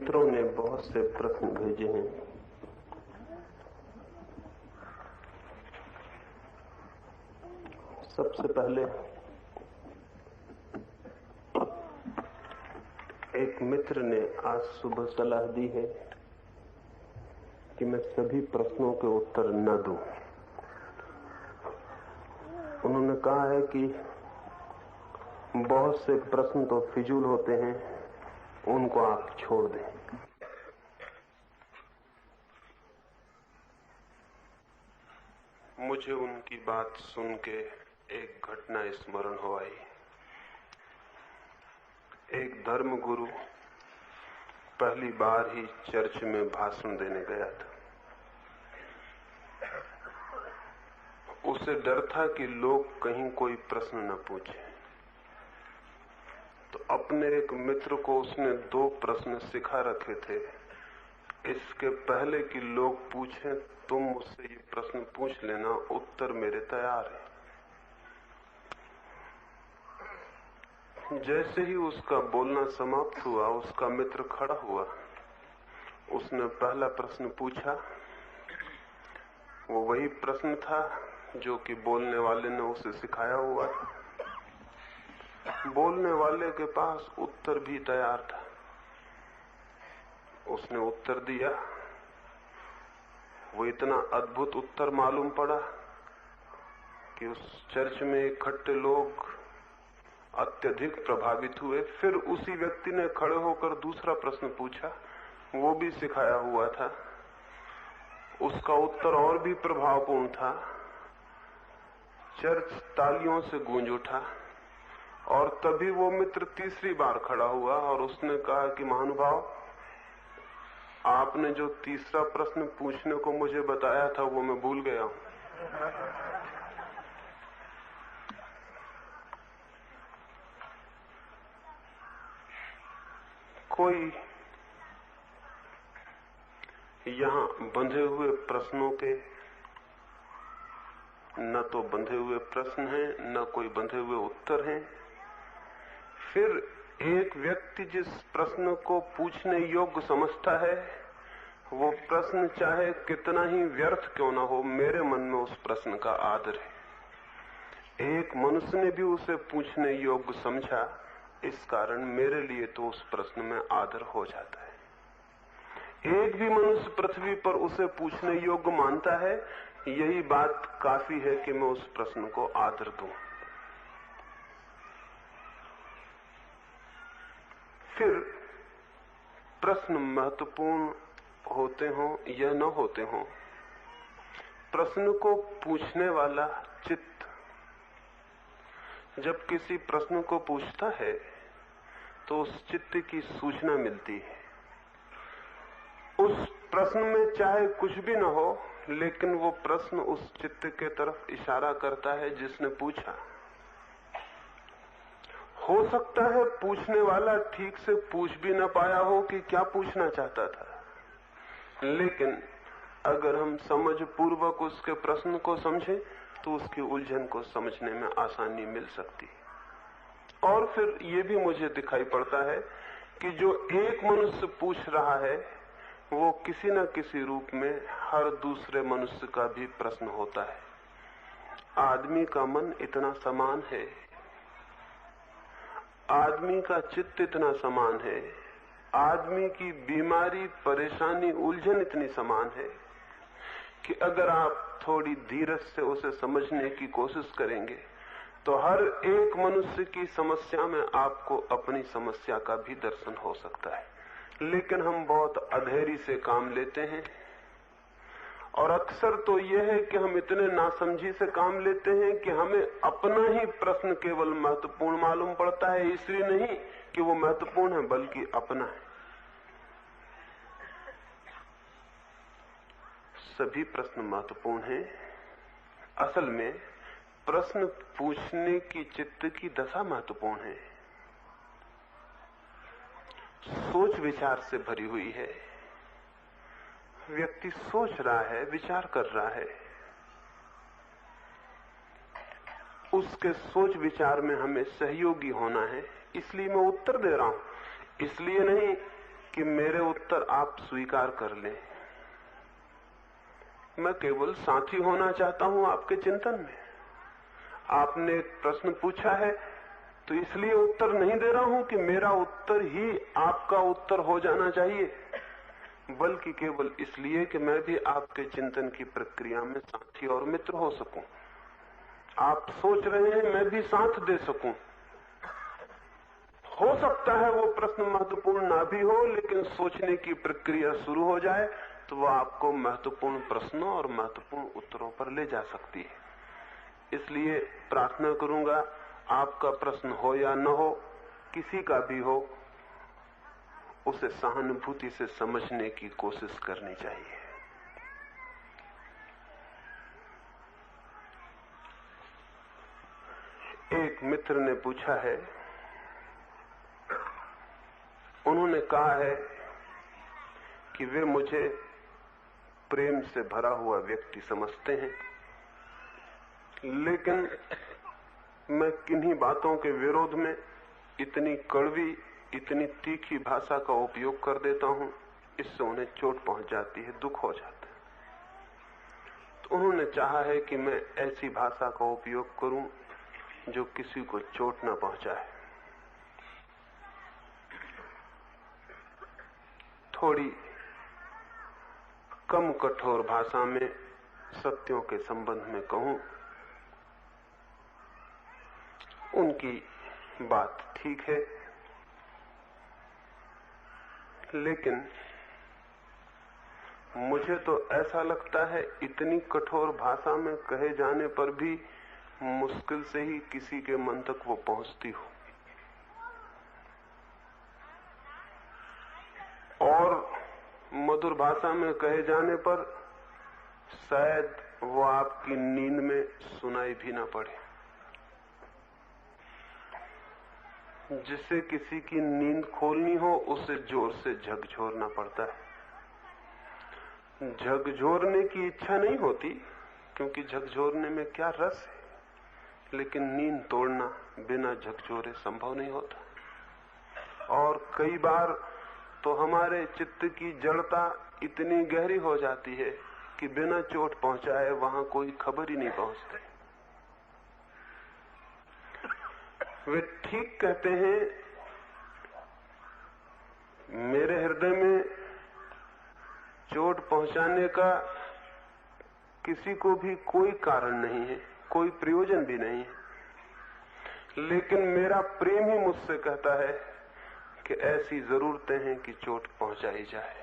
मित्रों ने बहुत से प्रश्न भेजे हैं। सबसे पहले एक मित्र ने आज सुबह सलाह दी है कि मैं सभी प्रश्नों के उत्तर न दूं। उन्होंने कहा है कि बहुत से प्रश्न तो फिजूल होते हैं, उनको आप छोड़ दें। मुझे उनकी बात सुन के एक घटना स्मरण हो आई। एक धर्म गुरु पहली बार ही चर्च में भाषण देने गया था। उसे डर था कि लोग कहीं कोई प्रश्न न पूछे, तो अपने एक मित्र को उसने 2 प्रश्न सिखा रखे थे। इसके पहले कि लोग पूछें, तुम मुझसे ये प्रश्न पूछ लेना, उत्तर मेरे तैयार है। जैसे ही उसका बोलना समाप्त हुआ, उसका मित्र खड़ा हुआ। उसने पहला प्रश्न पूछा। वो वही प्रश्न था जो कि बोलने वाले ने उसे सिखाया हुआ था। बोलने वाले के पास उत्तर भी तैयार था। उसने उत्तर दिया। वो इतना अद्भुत उत्तर मालूम पड़ा कि उस चर्च में इकट्ठे लोग अत्यधिक प्रभावित हुए। फिर उसी व्यक्ति ने खड़े होकर दूसरा प्रश्न पूछा। वो भी सिखाया हुआ था। उसका उत्तर और भी प्रभावपूर्ण था। चर्च तालियों से गूंज उठा। और तभी वो मित्र तीसरी बार खड़ा हुआ और उसने कहा कि महानुभाव, आपने जो तीसरा प्रश्न पूछने को मुझे बताया था वो मैं भूल गया हूं। कोई यहां बंधे हुए प्रश्नों के न तो बंधे हुए प्रश्न हैं, न कोई बंधे हुए उत्तर हैं। फिर एक व्यक्ति जिस प्रश्न को पूछने योग्य समझता है, वो प्रश्न चाहे कितना ही व्यर्थ क्यों ना हो, मेरे मन में उस प्रश्न का आदर है। एक मनुष्य ने भी उसे पूछने योग्य समझा, इस कारण मेरे लिए तो उस प्रश्न में आदर हो जाता है। एक भी मनुष्य पृथ्वी पर उसे पूछने योग्य मानता है, यही बात काफी है कि मैं उस प्रश्न को आदर दूं। फिर प्रश्न महत्वपूर्ण होते हों या न होते हों, प्रश्न को पूछने वाला चित्त जब किसी प्रश्न को पूछता है तो उस चित्त की सूचना मिलती है। उस प्रश्न में चाहे कुछ भी न हो, लेकिन वो प्रश्न उस चित्त के तरफ इशारा करता है जिसने पूछा। हो सकता है पूछने वाला ठीक से पूछ भी न पाया हो कि क्या पूछना चाहता था, लेकिन अगर हम समझ पूर्वक उसके प्रश्न को समझें तो उसकी उलझन को समझने में आसानी मिल सकती है। और फिर ये भी मुझे दिखाई पड़ता है कि जो एक मनुष्य पूछ रहा है, वो किसी न किसी रूप में हर दूसरे मनुष्य का भी प्रश्न होता है। आदमी का मन इतना समान है, आदमी का चित्त इतना समान है, आदमी की बीमारी, परेशानी, उलझन इतनी समान है कि अगर आप थोड़ी धीरज से उसे समझने की कोशिश करेंगे तो हर एक मनुष्य की समस्या में आपको अपनी समस्या का भी दर्शन हो सकता है। लेकिन हम बहुत अधैर्य से काम लेते हैं, और अक्सर तो यह है कि हम इतने नासमझी से काम लेते हैं कि हमें अपना ही प्रश्न केवल महत्वपूर्ण मालूम पड़ता है। इसलिए नहीं कि वो महत्वपूर्ण है, बल्कि अपना है। सभी प्रश्न महत्वपूर्ण हैं। असल में प्रश्न पूछने की चित्त की दशा महत्वपूर्ण है। सोच विचार से भरी हुई है। व्यक्ति सोच रहा है, विचार कर रहा है। उसके सोच विचार में हमें सहयोगी होना है, इसलिए मैं उत्तर दे रहा हूं। इसलिए नहीं कि मेरे उत्तर आप स्वीकार कर लें। मैं केवल साथी होना चाहता हूं आपके चिंतन में। आपने एक प्रश्न पूछा है तो इसलिए उत्तर नहीं दे रहा हूं कि मेरा उत्तर ही आपका उत्तर हो जाना चाहिए, बल्कि केवल इसलिए कि मैं भी आपके चिंतन की प्रक्रिया में साथी और मित्र हो सकूं। आप सोच रहे हैं, मैं भी साथ दे सकूं। हो सकता है वो प्रश्न महत्वपूर्ण ना भी हो, लेकिन सोचने की प्रक्रिया शुरू हो जाए तो वो आपको महत्वपूर्ण प्रश्नों और महत्वपूर्ण उत्तरों पर ले जा सकती है। इसलिए प्रार्थना करूंगा, आपका प्रश्न हो या न हो, किसी का भी हो, उसे सहानुभूति से समझने की कोशिश करनी चाहिए। एक मित्र ने पूछा है, उन्होंने कहा है कि वे मुझे प्रेम से भरा हुआ व्यक्ति समझते हैं, लेकिन मैं किन्हीं बातों के विरोध में इतनी कड़वी, इतनी तीखी भाषा का उपयोग कर देता हूं, इससे उन्हें चोट पहुंच जाती है, दुख हो जाता है। तो उन्होंने चाहा है कि मैं ऐसी भाषा का उपयोग करूं जो किसी को चोट न पहुंचाए। थोड़ी कम कठोर भाषा में सत्यों के संबंध में कहूं, उनकी बात ठीक है, लेकिन मुझे तो ऐसा लगता है इतनी कठोर भाषा में कहे जाने पर भी मुश्किल से ही किसी के मन तक वो पहुंचती हो, और मधुर भाषा में कहे जाने पर शायद वो आपकी नींद में सुनाई भी ना पड़े। जिसे किसी की नींद खोलनी हो उसे जोर से झकझोरना पड़ता है। झकझोरने की इच्छा नहीं होती, क्योंकि झकझोरने में क्या रस है, लेकिन नींद तोड़ना बिना झकझोरे संभव नहीं होता। और कई बार तो हमारे चित्त की जड़ता इतनी गहरी हो जाती है कि बिना चोट पहुंचाए वहां कोई खबर ही नहीं पहुंचती। वे ठीक कहते हैं, मेरे हृदय में चोट पहुंचाने का किसी को भी कोई कारण नहीं है, कोई प्रयोजन भी नहीं है, लेकिन मेरा प्रेम ही मुझसे कहता है कि ऐसी जरूरतें हैं कि चोट पहुंचाई जाए।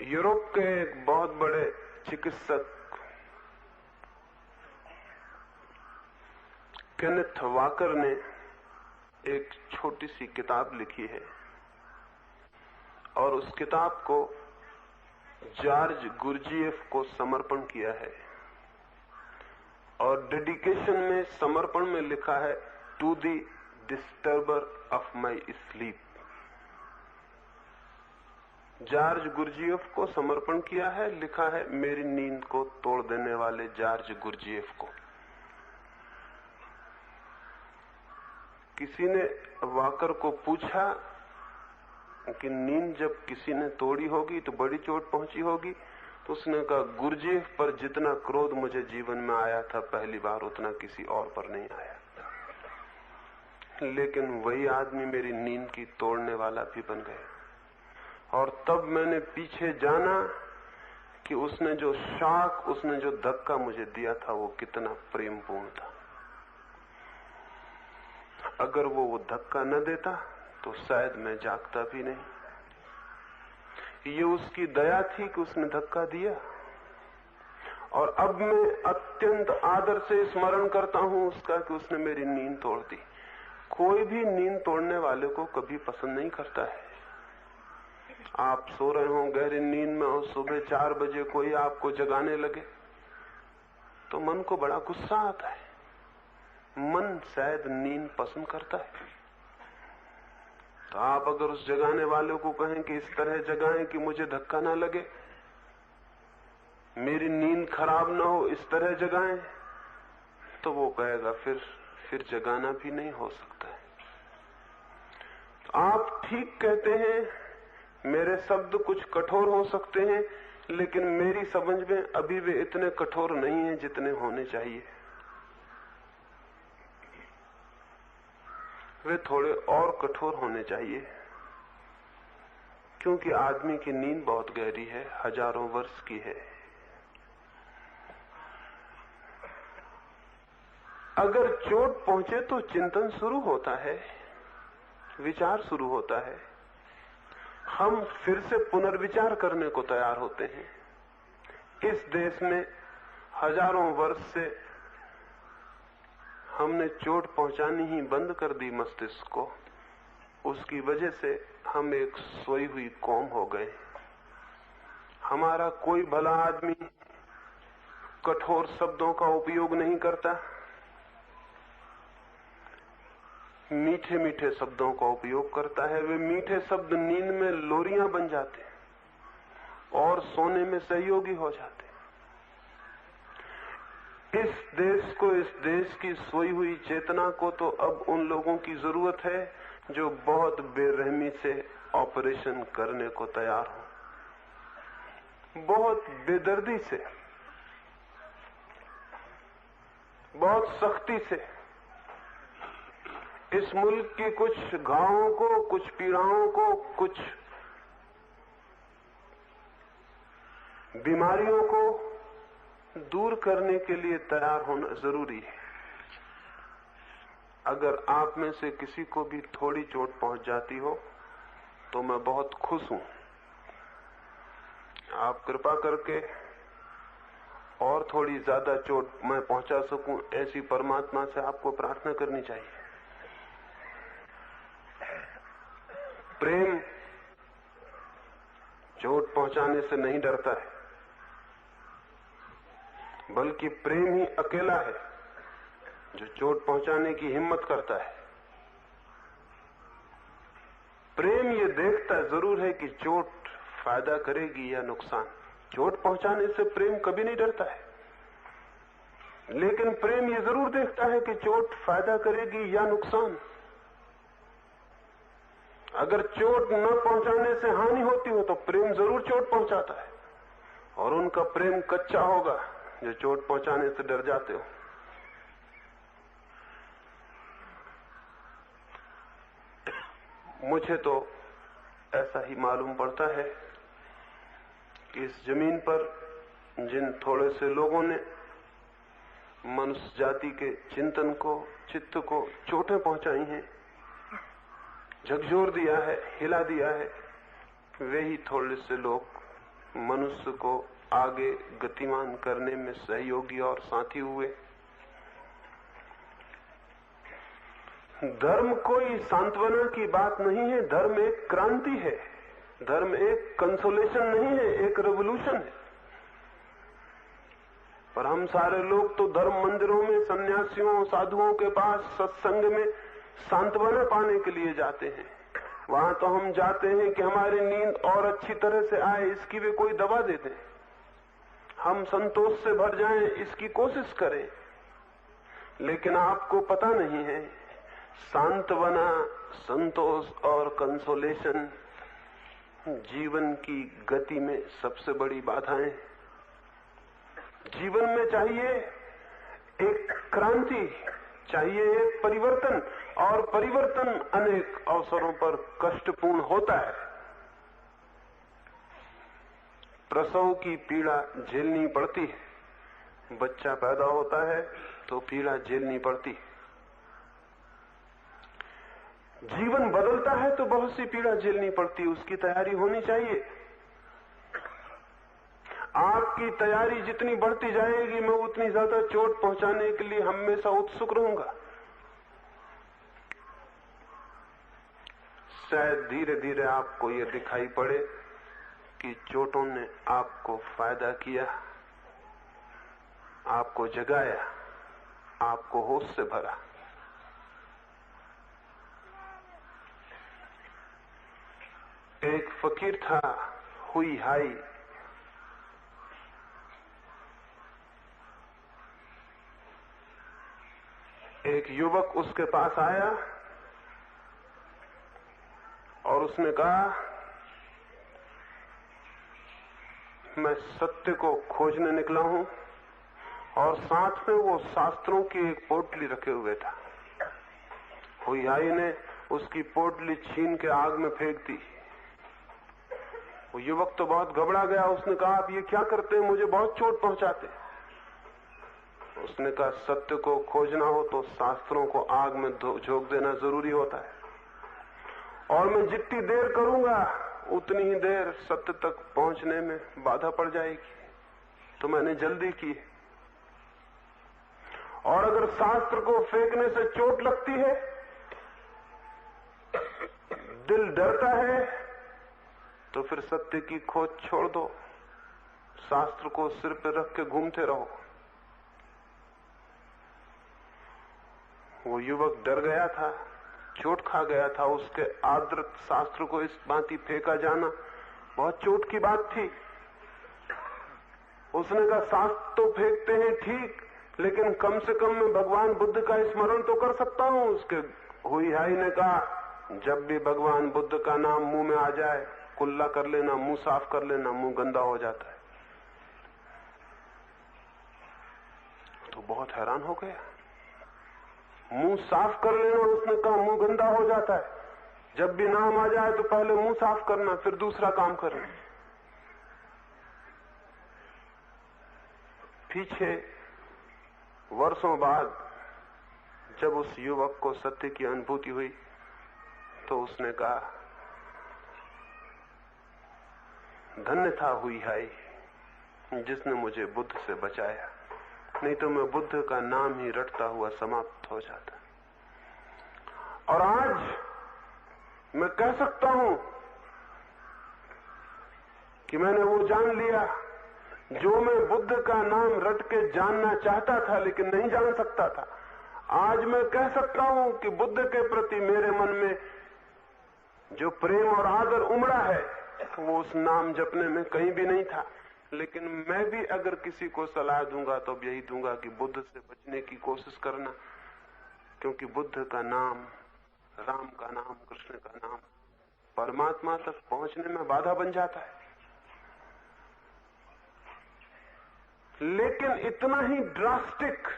यूरोप के एक बहुत बड़े चिकित्सक केनेथ वाकर ने एक छोटी सी किताब लिखी है, और उस किताब को जॉर्ज गुरजीएफ को समर्पण किया है, और डेडिकेशन में, समर्पण में लिखा है, to the disturber of my sleep. George Gurdjieff को समर्पण किया है, लिखा है मेरी नींद को तोड़ देने वाले जॉर्ज गुरजीएफ को। किसी ने वाकर को पूछा कि नींद जब किसी ने तोड़ी होगी तो बड़ी चोट पहुंची होगी, तो उसने कहा, गुरजीएफ पर जितना क्रोध मुझे जीवन में आया था पहली बार, उतना किसी और पर नहीं आया। लेकिन वही आदमी मेरी नींद की तोड़ने वाला भी बन गया। और तब मैंने पीछे जाना कि उसने जो शॉक, उसने जो धक्का मुझे दिया था, वो कितना प्रेमपूर्ण था। अगर वो धक्का न देता तो शायद मैं जागता भी नहीं। ये उसकी दया थी कि उसने धक्का दिया, और अब मैं अत्यंत आदर से स्मरण करता हूं उसका कि उसने मेरी नींद तोड़ दी। कोई भी नींद तोड़ने वाले को कभी पसंद नहीं करता है। आप सो रहे हो गहरी नींद में और सुबह 4 बजे कोई आपको जगाने लगे तो मन को बड़ा गुस्सा आता है। मन शायद नींद पसंद करता है। तो आप अगर उस जगाने वाले को कहें कि इस तरह जगाएं कि मुझे धक्का ना लगे, मेरी नींद खराब ना हो, इस तरह जगाएं, तो वो कहेगा फिर जगाना भी नहीं हो सकता। आप ठीक कहते हैं, मेरे शब्द कुछ कठोर हो सकते हैं, लेकिन मेरी समझ में अभी वे इतने कठोर नहीं हैं जितने होने चाहिए। वे थोड़े और कठोर होने चाहिए, क्योंकि आदमी की नींद बहुत गहरी है, हजारों वर्ष की है। अगर चोट पहुंचे तो चिंतन शुरू होता है, विचार शुरू होता है, हम फिर से पुनर्विचार करने को तैयार होते हैं। इस देश में हजारों वर्ष से हमने चोट पहुंचानी ही बंद कर दी मस्तिष्क को। उसकी वजह से हम एक सोई हुई कौम हो गए। हमारा कोई भला आदमी कठोर शब्दों का उपयोग नहीं करता, मीठे मीठे शब्दों का उपयोग करता है। वे मीठे शब्द नींद में लोरियां बन जाते हैं और सोने में सहयोगी हो जाते हैं। इस देश को, इस देश की सोई हुई चेतना को तो अब उन लोगों की जरूरत है जो बहुत बेरहमी से ऑपरेशन करने को तैयार हो, बहुत बेदर्दी से, बहुत सख्ती से इस मुल्क की कुछ घावों को, कुछ पीड़ाओं को, कुछ बीमारियों को दूर करने के लिए तैयार होना जरूरी है। अगर आप में से किसी को भी थोड़ी चोट पहुंच जाती हो तो मैं बहुत खुश हूं। आप कृपा करके और थोड़ी ज्यादा चोट मैं पहुंचा सकूं, ऐसी परमात्मा से आपको प्रार्थना करनी चाहिए। प्रेम चोट पहुंचाने से नहीं डरता है, बल्कि प्रेम ही अकेला है जो चोट पहुंचाने की हिम्मत करता है। प्रेम ये देखता जरूर है कि चोट फायदा करेगी या नुकसान। चोट पहुंचाने से प्रेम कभी नहीं डरता है, लेकिन प्रेम ये जरूर देखता है कि चोट फायदा करेगी या नुकसान। अगर चोट न पहुंचाने से हानि होती हो तो प्रेम जरूर चोट पहुंचाता है, और उनका प्रेम कच्चा होगा जो चोट पहुंचाने से डर जाते हो। मुझे तो ऐसा ही मालूम पड़ता है कि इस जमीन पर जिन थोड़े से लोगों ने मनुष्य जाति के चिंतन को, चित्त को चोटें पहुंचाई हैं, झकझोर दिया है, हिला दिया है, वे ही थोड़े से लोग मनुष्य को आगे गतिमान करने में सहयोगी और साथी हुए। धर्म कोई सांत्वना की बात नहीं है, धर्म एक क्रांति है, धर्म एक कंसोलेशन नहीं है, एक रेवोल्यूशन है। पर हम सारे लोग तो धर्म मंदिरों में सन्यासियों, साधुओं के पास सत्संग में सांत्वना पाने के लिए जाते हैं। वहां तो हम जाते हैं कि हमारी नींद और अच्छी तरह से आए, इसकी वे कोई दवा दे दें, हम संतोष से भर जाएं, इसकी कोशिश करें। लेकिन आपको पता नहीं है, सांत्वना, संतोष और कंसोलेशन जीवन की गति में सबसे बड़ी बाधाएं। जीवन में चाहिए एक क्रांति, चाहिए एक परिवर्तन, और परिवर्तन अनेक अवसरों पर कष्टपूर्ण होता है। प्रसव की पीड़ा झेलनी पड़ती है, बच्चा पैदा होता है तो पीड़ा झेलनी पड़ती है। जीवन बदलता है तो बहुत सी पीड़ा झेलनी पड़ती है, उसकी तैयारी होनी चाहिए। आपकी तैयारी जितनी बढ़ती जाएगी, मैं उतनी ज्यादा चोट पहुंचाने के लिए हमेशा उत्सुक रहूंगा। शायद धीरे धीरे आपको यह दिखाई पड़े कि चोटों ने आपको फायदा किया, आपको जगाया, आपको होश से भरा। एक फकीर था, हुई हाई, एक युवक उसके पास आया और उसने कहा, मैं सत्य को खोजने निकला हूं, और साथ में वो शास्त्रों की एक पोटली रखे हुए था। हुई ने उसकी पोटली छीन के आग में फेंक दी। वो युवक तो बहुत घबरा गया। उसने कहा, आप ये क्या करते हैं, मुझे बहुत चोट पहुंचाते। उसने कहा, सत्य को खोजना हो तो शास्त्रों को आग में झोंक देना जरूरी होता है, और मैं जितनी देर करूंगा उतनी ही देर सत्य तक पहुंचने में बाधा पड़ जाएगी। तो मैंने जल्दी की, और अगर शास्त्र को फेंकने से चोट लगती है, दिल डरता है, तो फिर सत्य की खोज छोड़ दो, शास्त्र को सिर पे रख के घूमते रहो। वो युवक डर गया था, चोट खा गया था। उसके आदृत शास्त्र को इस भांति फेंका जाना बहुत चोट की बात थी। उसने कहा, शास्त्र तो फेंकते हैं ठीक, लेकिन कम से कम मैं भगवान बुद्ध का स्मरण तो कर सकता हूं। उसके हुई ने कहा, जब भी भगवान बुद्ध का नाम मुंह में आ जाए, कुल्ला कर लेना, मुंह साफ कर लेना, मुंह गंदा हो जाता है। तो बहुत हैरान हो गया। मुंह साफ कर लेना, उसने कहा, मुंह गंदा हो जाता है। जब भी नाम आ जाए तो पहले मुंह साफ करना, फिर दूसरा काम करना। पीछे वर्षों बाद जब उस युवक को सत्य की अनुभूति हुई, तो उसने कहा, धन्य था हुई जिसने मुझे बुद्ध से बचाया, नहीं तो मैं बुद्ध का नाम ही रटता हुआ समाप्त हो जाता। और आज मैं कह सकता हूं कि मैंने वो जान लिया जो मैं बुद्ध का नाम रट के जानना चाहता था लेकिन नहीं जान सकता था। आज मैं कह सकता हूं कि बुद्ध के प्रति मेरे मन में जो प्रेम और आदर उमड़ा है, वो उस नाम जपने में कहीं भी नहीं था। लेकिन मैं भी अगर किसी को सलाह दूंगा तो यही दूंगा कि बुद्ध से बचने की कोशिश करना, क्योंकि बुद्ध का नाम, राम का नाम, कृष्ण का नाम परमात्मा तक पहुंचने में बाधा बन जाता है। लेकिन इतना ही ड्रास्टिक,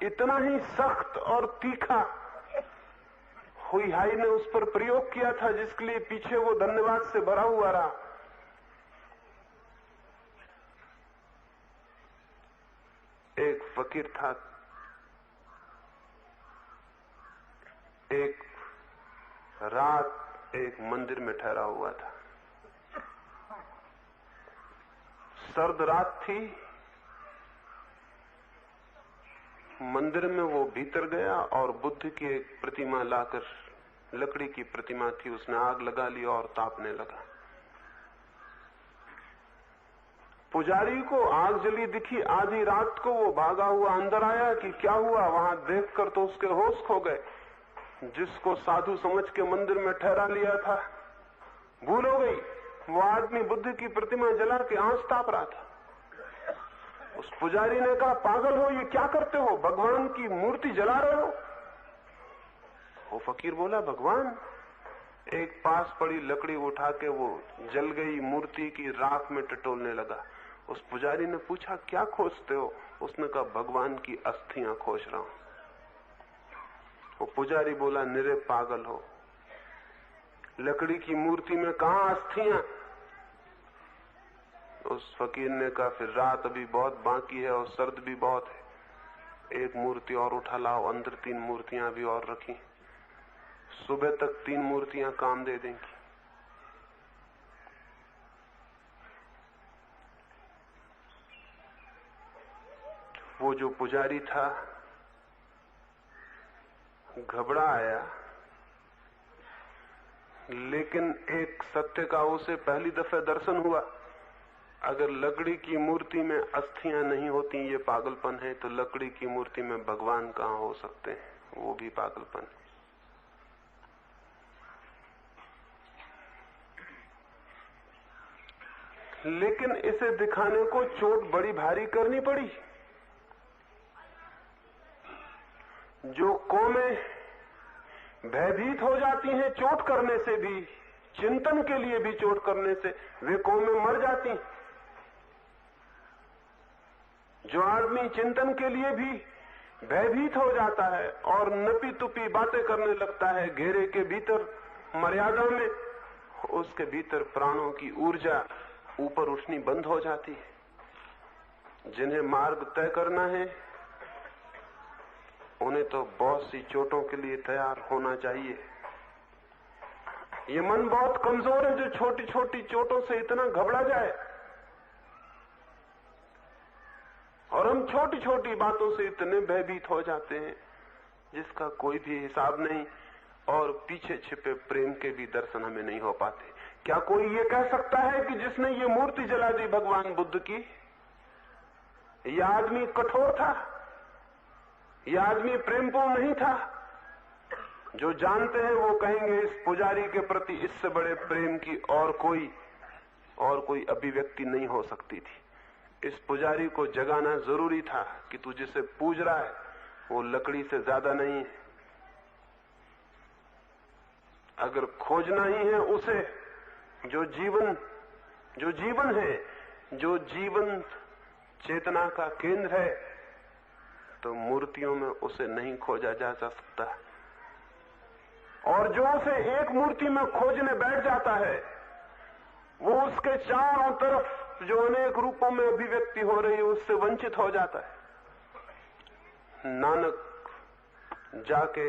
इतना ही सख्त और तीखा हुई ने उस पर प्रयोग किया था, जिसके लिए पीछे वो धन्यवाद से भरा हुआ रहा। एक फकीर था, एक रात एक मंदिर में ठहरा हुआ था। सर्द रात थी। मंदिर में वो भीतर गया और बुद्ध की एक प्रतिमा लाकर, लकड़ी की प्रतिमा थी, उसने आग लगा ली और तापने लगा। पुजारी को आग जली दिखी। आधी रात को वो भागा हुआ अंदर आया कि क्या हुआ। वहां देखकर तो उसके होश खो गए। जिसको साधु समझ के मंदिर में ठहरा लिया था, भूल हो गई। वो आदमी बुद्ध की प्रतिमा जला के आंच ताप रहा था। उस पुजारी ने कहा, पागल हो, ये क्या करते हो, भगवान की मूर्ति जला रहे हो। वो फकीर बोला, भगवान। एक पास पड़ी लकड़ी उठा के वो जल गई मूर्ति की राख में टटोलने लगा। उस पुजारी ने पूछा, क्या खोजते हो? उसने कहा, भगवान की अस्थियां खोज रहा हूं। वो पुजारी बोला, निरे पागल हो, लकड़ी की मूर्ति में कहां अस्थियां? उस फकीर ने कहा, फिर रात अभी बहुत बाकी है और सर्द भी बहुत है। एक मूर्ति और उठा लाओ, अंदर 3 मूर्तियां भी और रखी। सुबह तक 3 मूर्तियां काम दे देंगी। वो जो पुजारी था घबरा आया, लेकिन एक सत्य का उसे पहली दफे दर्शन हुआ। अगर लकड़ी की मूर्ति में अस्थियां नहीं होती ये पागलपन है, तो लकड़ी की मूर्ति में भगवान कहां हो सकते हैं? वो भी पागलपन है। लेकिन इसे दिखाने को चोट बड़ी भारी करनी पड़ी। जो कौमें भयभीत हो जाती हैं चोट करने से भी, चिंतन के लिए भी चोट करने से वे कौमें मर जाती। जो आदमी चिंतन के लिए भी भयभीत हो जाता है और नपी तुपी बातें करने लगता है घेरे के भीतर, मर्यादा में, उसके भीतर प्राणों की ऊर्जा ऊपर उठनी बंद हो जाती है। जिन्हें मार्ग तय करना है उन्हें तो बहुत सी चोटों के लिए तैयार होना चाहिए। ये मन बहुत कमजोर है जो छोटी छोटी चोटों से इतना घबरा जाए, और हम छोटी छोटी बातों से इतने भयभीत हो जाते हैं जिसका कोई भी हिसाब नहीं, और पीछे छिपे प्रेम के भी दर्शन हमें नहीं हो पाते। क्या कोई ये कह सकता है कि जिसने ये मूर्ति जला दी भगवान बुद्ध की, यह आदमी कठोर था, यह आदमी प्रेमपूर्ण नहीं था? जो जानते हैं वो कहेंगे इस पुजारी के प्रति इससे बड़े प्रेम की और कोई अभिव्यक्ति नहीं हो सकती थी। इस पुजारी को जगाना जरूरी था कि तू जिसे पूज रहा है वो लकड़ी से ज्यादा नहीं है। अगर खोजना ही है उसे, जो जीवन है, जो जीवन चेतना का केंद्र है, तो मूर्तियों में उसे नहीं खोजा जा सकता। और जो उसे एक मूर्ति में खोजने बैठ जाता है वो उसके चारों तरफ जो अनेक रूपों में अभिव्यक्ति हो रही है उससे वंचित हो जाता है। नानक जाके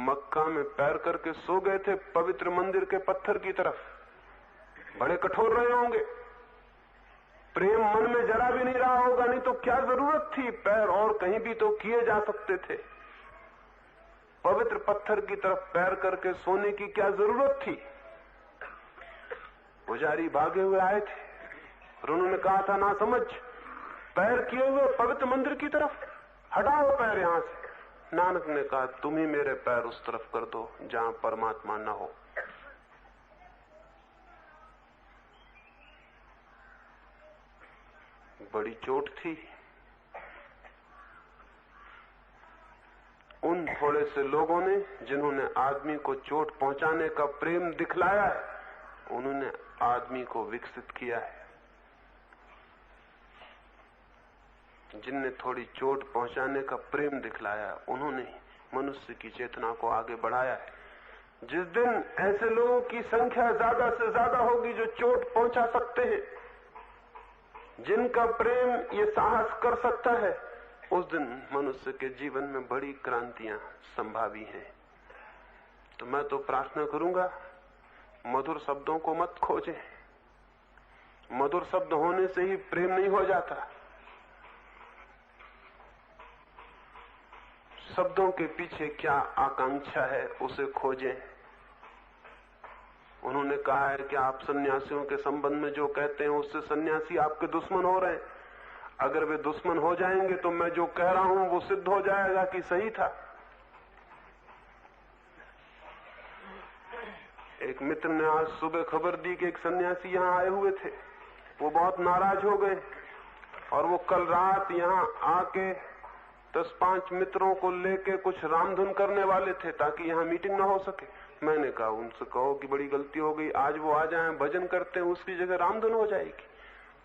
मक्का में पैर करके सो गए थे पवित्र मंदिर के पत्थर की तरफ। बड़े कठोर रहे होंगे, प्रेम मन में जरा भी नहीं रहा होगा, नहीं तो क्या जरूरत थी, पैर और कहीं भी तो किए जा सकते थे। पवित्र पत्थर की तरफ पैर करके सोने की क्या जरूरत थी? पुजारी भागे हुए आए थे और उन्होंने कहा था ना समझ, पैर किए हुए पवित्र मंदिर की तरफ, हटाओ पैर यहां से। नानक ने कहा तुम ही मेरे पैर उस तरफ कर दो जहां परमात्मा न हो। बड़ी चोट थी। उन थोड़े से लोगों ने जिन्होंने आदमी को चोट पहुंचाने का प्रेम दिखलाया है, उन्होंने आदमी को विकसित किया है। जिनने थोड़ी चोट पहुंचाने का प्रेम दिखलाया, उन्होंने मनुष्य की चेतना को आगे बढ़ाया है। जिस दिन ऐसे लोगों की संख्या ज्यादा से ज्यादा होगी जो चोट पहुंचा सकते हैं, जिनका प्रेम ये साहस कर सकता है, उस दिन मनुष्य के जीवन में बड़ी क्रांतियां संभावी हैं। तो मैं तो प्रार्थना करूंगा, मधुर शब्दों को मत खोजें। मधुर शब्द होने से ही प्रेम नहीं हो जाता। शब्दों के पीछे क्या आकांक्षा है उसे खोजें। उन्होंने कहा है कि आप सन्यासियों के संबंध में जो कहते हैं उससे सन्यासी आपके दुश्मन हो रहे हैं। अगर वे दुश्मन हो जाएंगे तो मैं जो कह रहा हूं वो सिद्ध हो जाएगा कि सही था। एक मित्र ने आज सुबह खबर दी कि एक सन्यासी यहां आए हुए थे, वो बहुत नाराज हो गए और वो कल रात यहां आके 10-5 मित्रों को लेके कुछ रामधुन करने वाले थे ताकि यहां मीटिंग ना हो सके। मैंने कहा उनसे कहो कि बड़ी गलती हो गई, आज वो आ जाएं, भजन करते हैं, उसकी जगह रामधुन हो जाएगी।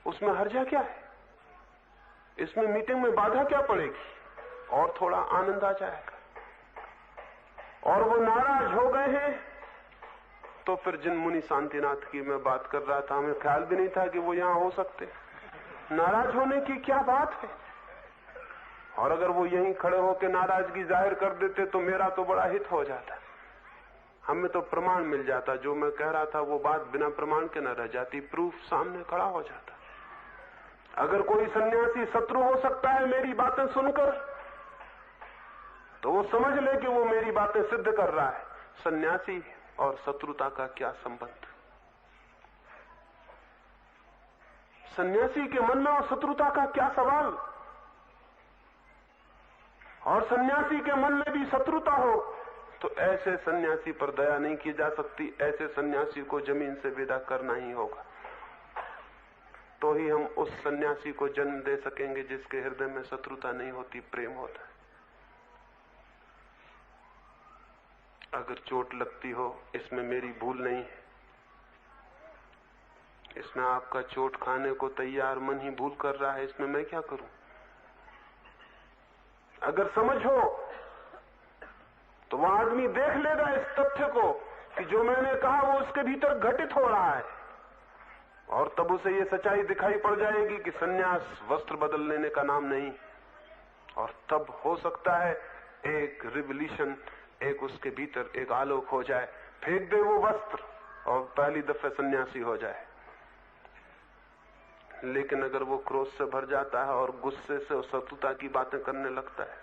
उसमें हर्जा क्या है? इसमें मीटिंग में बाधा क्या पड़ेगी? और थोड़ा आनंद आ जाएगा। और वो नाराज हो गए हैं। तो फिर जिन मुनि शांतिनाथ की मैं बात कर रहा था, हमें ख्याल भी नहीं था कि वो यहां हो सकते। नाराज होने की क्या बात है? और अगर वो यहीं खड़े होकर नाराजगी जाहिर कर देते तो मेरा तो बड़ा हित हो जाता। हमें तो प्रमाण मिल जाता, जो मैं कह रहा था वो बात बिना प्रमाण के न रह जाती, प्रूफ सामने खड़ा हो जाता। अगर कोई सन्यासी शत्रु हो सकता है मेरी बातें सुनकर, तो वो समझ ले कि वो मेरी बातें सिद्ध कर रहा है। सन्यासी और शत्रुता का क्या संबंध? सन्यासी के मन में और शत्रुता का क्या सवाल? और सन्यासी के मन में भी शत्रुता हो तो ऐसे सन्यासी पर दया नहीं की जा सकती। ऐसे सन्यासी को जमीन से विदा करना ही होगा। तो ही हम उस सन्यासी को जन्म दे सकेंगे जिसके हृदय में शत्रुता नहीं होती, प्रेम होता है। अगर चोट लगती हो इसमें मेरी भूल नहीं है, इसमें आपका चोट खाने को तैयार मन ही भूल कर रहा है, इसमें मैं क्या करूं? अगर समझ हो तो वह आदमी देख लेगा इस तथ्य को कि जो मैंने कहा वो उसके भीतर घटित हो रहा है, और तब उसे ये सच्चाई दिखाई पड़ जाएगी कि सन्यास वस्त्र बदल लेने का नाम नहीं, और तब हो सकता है एक रिवोल्यूशन, एक उसके भीतर एक आलोक हो जाए, फेंक दे वो वस्त्र और पहली दफे सन्यासी हो जाए। लेकिन अगर वो क्रोध से भर जाता है और गुस्से से और शत्रुता की बातें करने लगता है,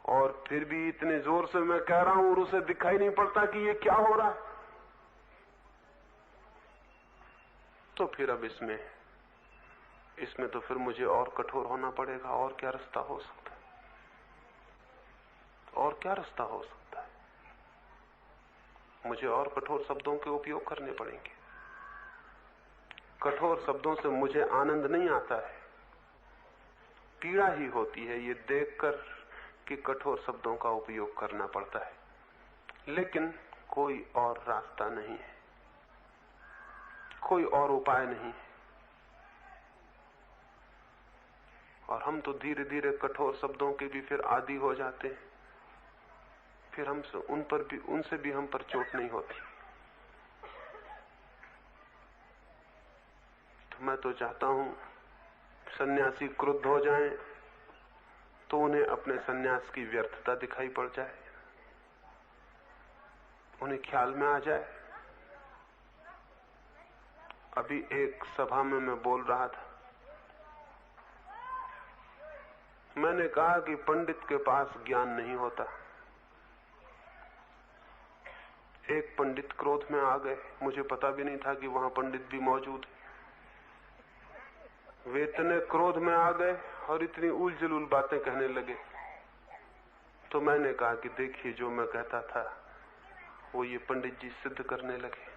और फिर भी इतने जोर से मैं कह रहा हूं और उसे दिखाई नहीं पड़ता कि ये क्या हो रहा है, तो फिर अब इसमें तो फिर मुझे और कठोर होना पड़ेगा। और क्या रास्ता हो सकता है? और क्या रास्ता हो सकता है? मुझे और कठोर शब्दों के उपयोग करने पड़ेंगे। कठोर शब्दों से मुझे आनंद नहीं आता है, पीड़ा ही होती है ये देखकर कि कठोर शब्दों का उपयोग करना पड़ता है, लेकिन कोई और रास्ता नहीं है, कोई और उपाय नहीं है। और हम तो धीरे धीरे कठोर शब्दों के भी फिर आदी हो जाते हैं, फिर उनसे भी हम पर चोट नहीं होती। तो मैं तो चाहता हूं सन्यासी क्रुद्ध हो जाएं तो उन्हें अपने सन्यास की व्यर्थता दिखाई पड़ जाए, उन्हें ख्याल में आ जाए। अभी एक सभा में मैं बोल रहा था, मैंने कहा कि पंडित के पास ज्ञान नहीं होता। एक पंडित क्रोध में आ गए, मुझे पता भी नहीं था कि वहां पंडित भी मौजूद है। वे इतने क्रोध में आ गए और इतनी उल जलूल बातें कहने लगे, तो मैंने कहा कि देखिए जो मैं कहता था वो ये पंडित जी सिद्ध करने लगे।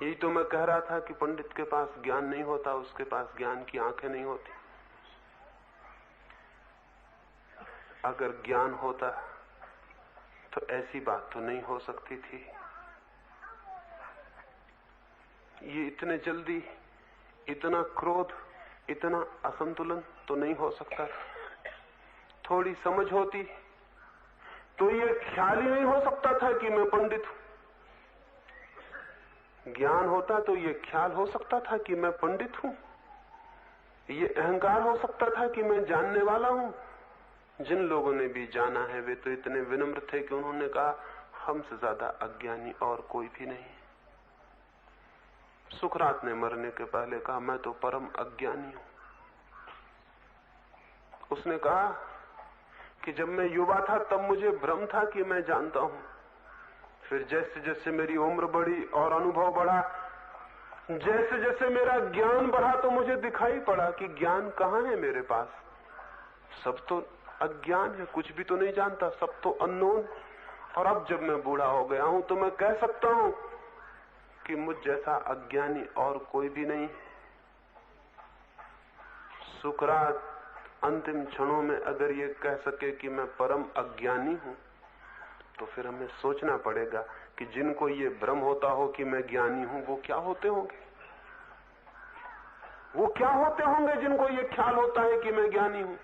यही तो मैं कह रहा था कि पंडित के पास ज्ञान नहीं होता, उसके पास ज्ञान की आंखें नहीं होती। अगर ज्ञान होता तो ऐसी बात तो नहीं हो सकती थी। ये इतने जल्दी इतना क्रोध, इतना असंतुलन तो नहीं हो सकता। थोड़ी समझ होती तो ये ख्याल ही नहीं हो सकता था कि मैं पंडित हूं। ज्ञान होता तो ये ख्याल हो सकता था कि मैं पंडित हूं, ये अहंकार हो सकता था कि मैं जानने वाला हूं। जिन लोगों ने भी जाना है वे तो इतने विनम्र थे कि उन्होंने कहा हमसे ज्यादा अज्ञानी और कोई भी नहीं। सुकरात ने मरने के पहले कहा मैं तो परम अज्ञानी हूं। उसने कहा कि जब मैं युवा था तब मुझे भ्रम था कि मैं जानता हूं, फिर जैसे जैसे मेरी उम्र बढ़ी और अनुभव बढ़ा, जैसे जैसे मेरा ज्ञान बढ़ा तो मुझे दिखाई पड़ा कि ज्ञान कहां है मेरे पास। सब तो अज्ञान है, कुछ भी तो नहीं जानता, सब तो अननोन। और अब जब मैं बूढ़ा हो गया हूं तो मैं कह सकता हूं कि मुझ जैसा अज्ञानी और कोई भी नहीं। सुकरात अंतिम क्षणों में अगर ये कह सके कि मैं परम अज्ञानी हूं, तो फिर हमें सोचना पड़ेगा कि जिनको ये भ्रम होता हो कि मैं ज्ञानी हूं वो क्या होते होंगे। वो क्या होते होंगे जिनको ये ख्याल होता है कि मैं ज्ञानी हूं।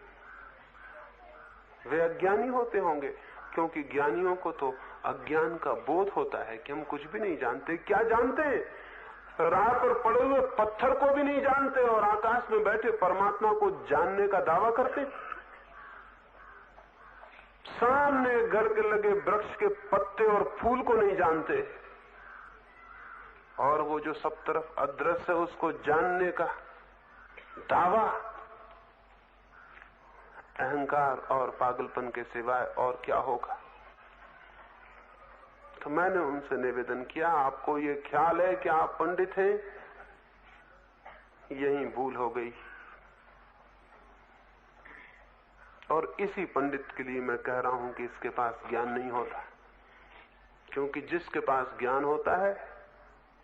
वे अज्ञानी होते होंगे, क्योंकि ज्ञानियों को तो अज्ञान का बोध होता है कि हम कुछ भी नहीं जानते। क्या जानते हैं? राह पर पड़े हुए पत्थर को भी नहीं जानते और आकाश में बैठे परमात्मा को जानने का दावा करते। सामने घर के लगे वृक्ष के पत्ते और फूल को नहीं जानते, और वो जो सब तरफ अदृश्य है उसको जानने का दावा अहंकार और पागलपन के सिवाय और क्या होगा। तो मैंने उनसे निवेदन किया, आपको ये ख्याल है कि आप पंडित हैं, यही भूल हो गई। और इसी पंडित के लिए मैं कह रहा हूं कि इसके पास ज्ञान नहीं होता, क्योंकि जिसके पास ज्ञान होता है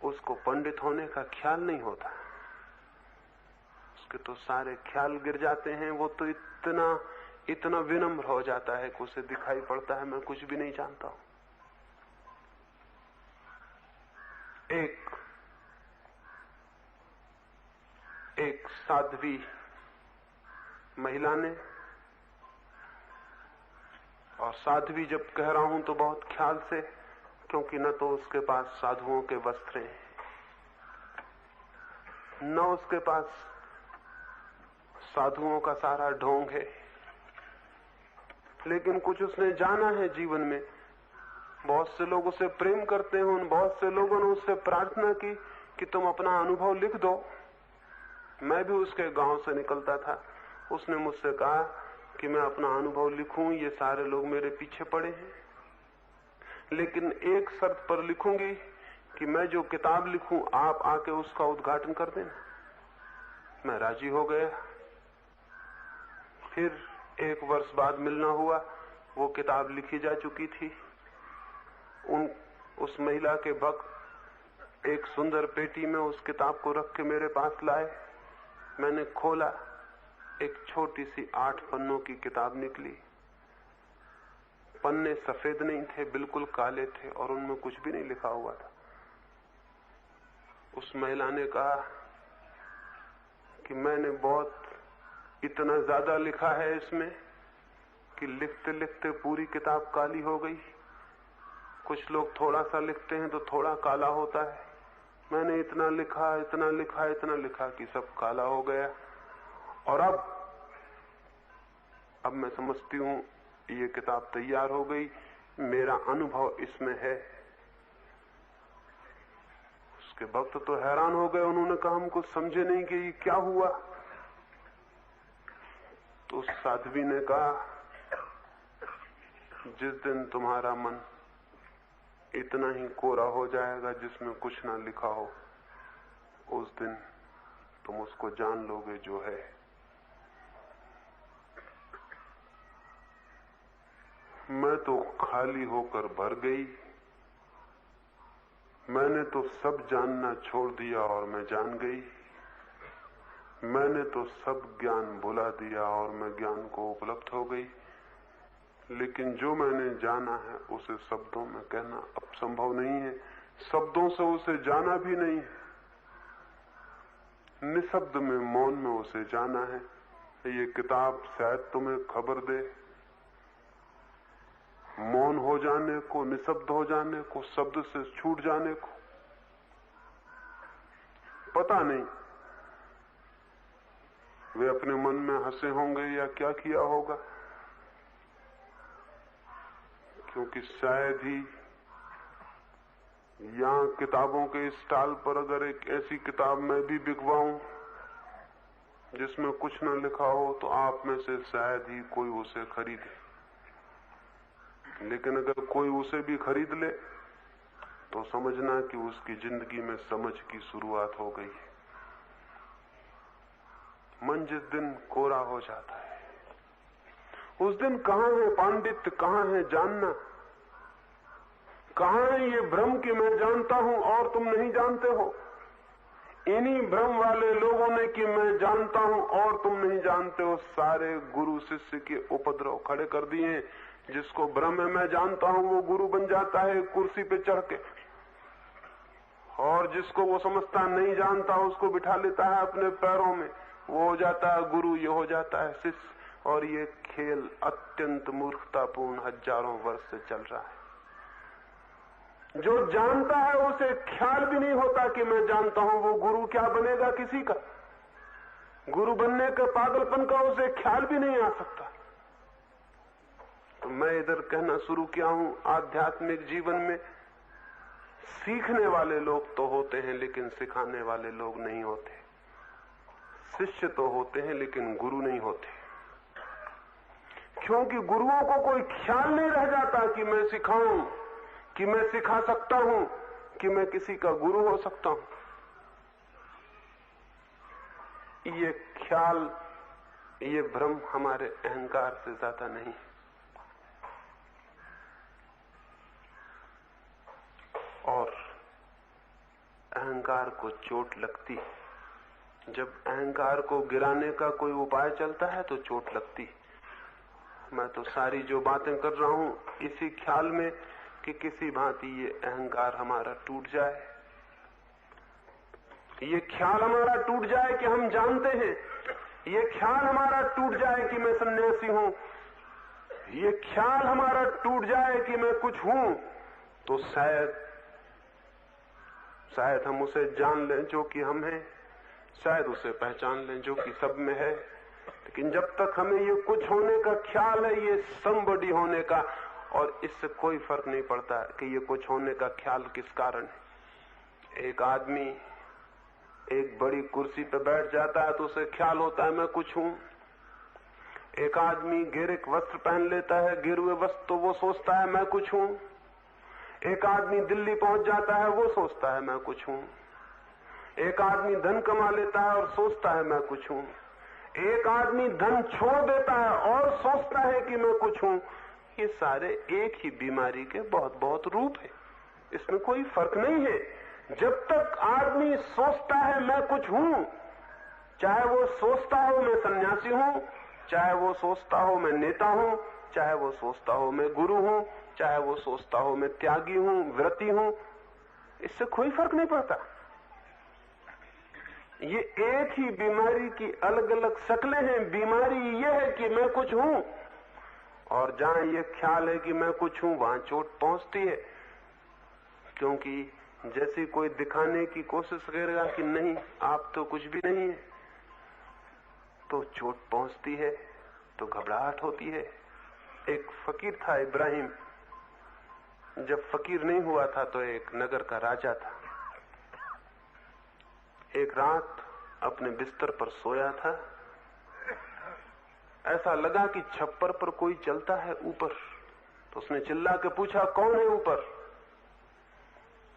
उसको पंडित होने का ख्याल नहीं होता। उसके तो सारे ख्याल गिर जाते हैं। वो तो इतना विनम्र हो जाता है कि उसे दिखाई पड़ता है मैं कुछ भी नहीं जानता हूं। एक साध्वी महिला ने, और साध्वी जब कह रहा हूं तो बहुत ख्याल से, क्योंकि न तो उसके पास साधुओं के वस्त्र हैं, न उसके पास साधुओं का सारा ढोंग है, लेकिन कुछ उसने जाना है जीवन में। बहुत से लोग उसे प्रेम करते हैं, उन बहुत से लोगों ने उससे प्रार्थना की कि तुम अपना अनुभव लिख दो। मैं भी उसके गांव से निकलता था, उसने मुझसे कहा कि मैं अपना अनुभव लिखूं, ये सारे लोग मेरे पीछे पड़े हैं, लेकिन एक शर्त पर लिखूंगी कि मैं जो किताब लिखूं आप आके उसका उद्घाटन कर देना। मैं राजी हो गया। फिर 1 वर्ष बाद मिलना हुआ, वो किताब लिखी जा चुकी थी। उस महिला के भक्त एक सुंदर पेटी में उस किताब को रख के मेरे पास लाए। मैंने खोला, एक छोटी सी 8 पन्नों की किताब निकली। पन्ने सफेद नहीं थे, बिल्कुल काले थे और उनमें कुछ भी नहीं लिखा हुआ था। उस महिला ने कहा कि मैंने इतना ज्यादा लिखा है इसमें कि लिखते लिखते पूरी किताब काली हो गई। कुछ लोग थोड़ा सा लिखते हैं तो थोड़ा काला होता है। मैंने इतना लिखा इतना लिखा इतना लिखा कि सब काला हो गया। और अब मैं समझती हूं ये किताब तैयार हो गई, मेरा अनुभव इसमें है। उसके भक्त तो हैरान हो गए, उन्होंने कहा हम कुछ समझे नहीं कि ये क्या हुआ। तो उस साध्वी ने कहा, जिस दिन तुम्हारा मन इतना ही कोरा हो जाएगा जिसमें कुछ ना लिखा हो, उस दिन तुम उसको जान लोगे जो है। मैं तो खाली होकर भर गई। मैंने तो सब जानना छोड़ दिया और मैं जान गई। मैंने तो सब ज्ञान भुला दिया और मैं ज्ञान को उपलब्ध हो गई। लेकिन जो मैंने जाना है उसे शब्दों में कहना अब संभव नहीं है, शब्दों से उसे जाना भी नहीं है। निशब्द में, मौन में उसे जाना है। ये किताब शायद तुम्हें खबर दे मौन हो जाने को, निशब्द हो जाने को, शब्द से छूट जाने को। पता नहीं वे अपने मन में हंसे होंगे या क्या किया होगा, क्योंकि शायद ही यहां किताबों के स्टॉल पर अगर एक ऐसी किताब मैं भी बिकवाऊं जिसमें कुछ न लिखा हो तो आप में से शायद ही कोई उसे खरीदे। लेकिन अगर कोई उसे भी खरीद ले तो समझना कि उसकी जिंदगी में समझ की शुरुआत हो गई। मन जिस दिन कोरा हो जाता है उस दिन कहां है पांडित्य, कहां है जानना, कहां है ये भ्रम कि मैं जानता हूं और तुम नहीं जानते हो। इन्हीं भ्रम वाले लोगों ने कि मैं जानता हूं और तुम नहीं जानते हो, सारे गुरु शिष्य के उपद्रव खड़े कर दिए। जिसको भ्रम है मैं जानता हूं वो गुरु बन जाता है कुर्सी पे चढ़ के, और जिसको वो समझता नहीं जानता उसको बिठा लेता है अपने पैरों में, वो हो जाता है गुरु, ये हो जाता है शिष्य। और ये खेल अत्यंत मूर्खतापूर्ण हजारों वर्ष से चल रहा है। जो जानता है उसे ख्याल भी नहीं होता कि मैं जानता हूं, वो गुरु क्या बनेगा किसी का। गुरु बनने के पागलपन का उसे ख्याल भी नहीं आ सकता। तो मैं इधर कहना शुरू किया हूं, आध्यात्मिक जीवन में सीखने वाले लोग तो होते हैं लेकिन सिखाने वाले लोग नहीं होते। शिष्य तो होते हैं लेकिन गुरु नहीं होते, क्योंकि गुरुओं को कोई ख्याल नहीं रह जाता कि मैं सिखाऊं, कि मैं सिखा सकता हूं, कि मैं किसी का गुरु हो सकता हूं। ये ख्याल, ये भ्रम हमारे अहंकार से ज्यादा नहीं। और अहंकार को चोट लगती है। जब अहंकार को गिराने का कोई उपाय चलता है तो चोट लगती है। मैं तो सारी जो बातें कर रहा हूं इसी ख्याल में कि किसी भांति ये अहंकार हमारा टूट जाए, ये ख्याल हमारा टूट जाए कि हम जानते हैं, ये ख्याल हमारा टूट जाए कि मैं सन्यासी हूं, ये ख्याल हमारा टूट जाए कि मैं कुछ हूं, तो शायद हम उसे जान लें जो कि हम हैं, शायद उसे पहचान लें जो कि सब में है। लेकिन जब तक हमें ये कुछ होने का ख्याल है, ये समबडी होने का, और इससे कोई फर्क नहीं पड़ता कि ये कुछ होने का ख्याल किस कारण है। एक आदमी एक बड़ी कुर्सी पे बैठ जाता है तो उसे ख्याल होता है मैं कुछ हूं। एक आदमी गिरक वस्त्र पहन लेता है, गिरुए वस्त्र, तो वो सोचता है मैं कुछ हूं। एक आदमी दिल्ली पहुंच जाता है, वो सोचता है मैं कुछ हूं। एक आदमी धन कमा लेता है और सोचता है मैं कुछ हूं। एक आदमी धन छोड़ देता है और सोचता है कि मैं कुछ हूं। ये सारे एक ही बीमारी के बहुत बहुत रूप है, इसमें कोई फर्क नहीं है। जब तक आदमी सोचता है मैं कुछ हूं, चाहे वो सोचता हो मैं सन्यासी हूं, चाहे वो सोचता हो मैं नेता हूं, चाहे वो सोचता हो मैं गुरु हूं, चाहे वो सोचता हो मैं त्यागी हूं, व्रती हूं, इससे कोई फर्क नहीं पड़ता। ये एक ही बीमारी की अलग अलग शक्लें हैं। बीमारी ये है कि मैं कुछ हूं, और जहां ये ख्याल है कि मैं कुछ हूं वहां चोट पहुंचती है, क्योंकि जैसे कोई दिखाने की कोशिश करेगा कि नहीं आप तो कुछ भी नहीं है, तो चोट पहुंचती है, तो घबराहट होती है। एक फकीर था इब्राहिम, जब फकीर नहीं हुआ था तो एक नगर का राजा था। एक रात अपने बिस्तर पर सोया था, ऐसा लगा कि छप्पर पर कोई चलता है ऊपर, तो उसने चिल्ला के पूछा कौन है ऊपर।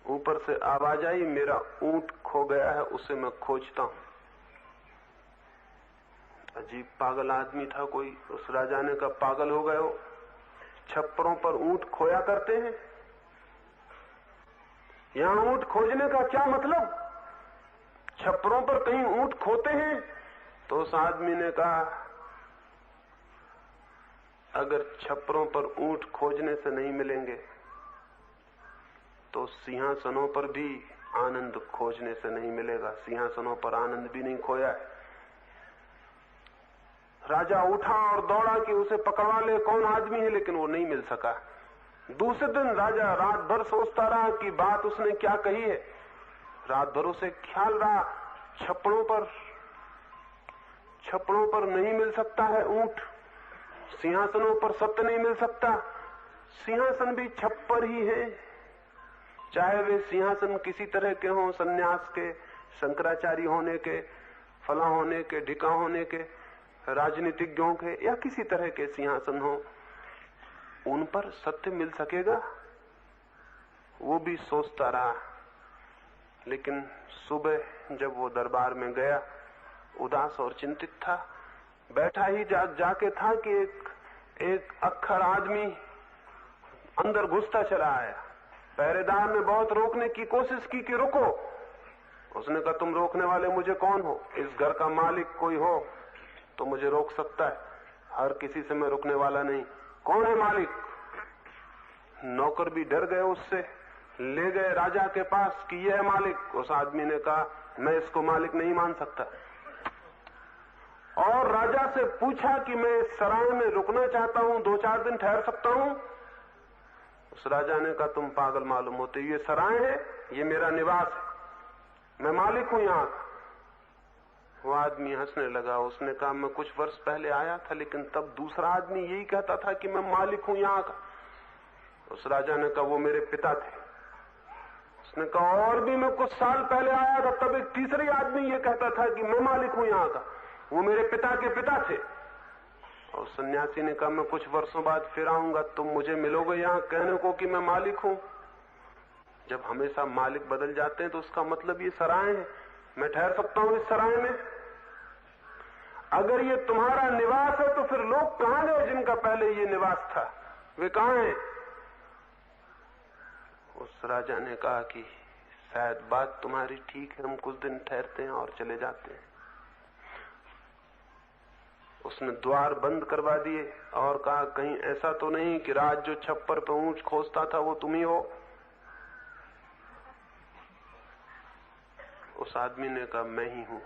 ऊपर से आवाज आई मेरा ऊंट खो गया है, उसे मैं खोजता हूं। अजीब पागल आदमी था कोई, उस राजा ने कहा पागल हो गए हो, छप्परों पर ऊंट खोया करते हैं, यहां ऊंट खोजने का क्या मतलब, छप्परों पर कहीं ऊंट खोते हैं। तो उस आदमी ने कहा अगर छप्परों पर ऊंट खोजने से नहीं मिलेंगे तो सिंहासनों पर भी आनंद खोजने से नहीं मिलेगा, सिंहासनों पर आनंद भी नहीं खोया है। राजा उठा और दौड़ा कि उसे पकड़वा ले, कौन आदमी है, लेकिन वो नहीं मिल सका। दूसरे दिन राजा रात भर सोचता रहा कि बात उसने क्या कही है। रात भर उसे ख्याल रहा छप्पड़ों पर नहीं मिल सकता है ऊंट, सिंहासनों पर सत्य नहीं मिल सकता, सिंहासन भी छप्पर ही है, चाहे वे सिंहासन किसी तरह के हों, सन्यास के, शंकराचार्य होने के, फला होने के, ढिका होने के, राजनीतिज्ञों के, या किसी तरह के सिंहासन हो, उन पर सत्य मिल सकेगा। वो भी सोचता रहा। लेकिन सुबह जब वो दरबार में गया, उदास और चिंतित था, बैठा ही जाके था कि एक अक्खर आदमी अंदर घुसता चला आया। पहरेदार ने बहुत रोकने की कोशिश की कि रुको। उसने कहा तुम रोकने वाले मुझे कौन हो, इस घर का मालिक कोई हो तो मुझे रोक सकता है, हर किसी से मैं रुकने वाला नहीं। कौन है मालिक? नौकर भी डर गए उससे, ले गए राजा के पास कि यह है मालिक। उस आदमी ने कहा मैं इसको मालिक नहीं मान सकता, और राजा से पूछा कि मैं इस सराय में रुकना चाहता हूं, 2-4 दिन ठहर सकता हूं। उस राजा ने कहा तुम पागल मालूम होते, ये सराय है, ये मेरा निवास है, मैं मालिक हूं यहां का। वो आदमी हंसने लगा। उसने कहा मैं कुछ वर्ष पहले आया था, लेकिन तब दूसरा आदमी यही कहता था कि मैं मालिक हूं यहां का। उस राजा ने कहा वो मेरे पिता थे। उसने कहा और भी मैं कुछ साल पहले आया था, तब एक तीसरी आदमी ये कहता था कि मैं मालिक हूं यहां का, वो मेरे पिता के पिता थे। और सन्यासी ने कहा मैं कुछ वर्षों बाद फिर आऊंगा, तुम मुझे मिलोगे यहां कहने को कि मैं मालिक हूं। जब हमेशा मालिक बदल जाते हैं तो उसका मतलब ये सराय है, मैं ठहर सकता हूं इस सराय में। अगर ये तुम्हारा निवास है तो फिर लोग कहां गए जिनका पहले ये निवास था, वे कहां हैं? उस राजा ने कहा कि शायद बात तुम्हारी ठीक है, हम कुछ दिन ठहरते हैं और चले जाते हैं। उसने द्वार बंद करवा दिए और कहा, कहीं ऐसा तो नहीं कि रात जो छप्पर पे ऊंट खोजता था वो तुम ही हो? उस आदमी ने कहा, मैं ही हूं।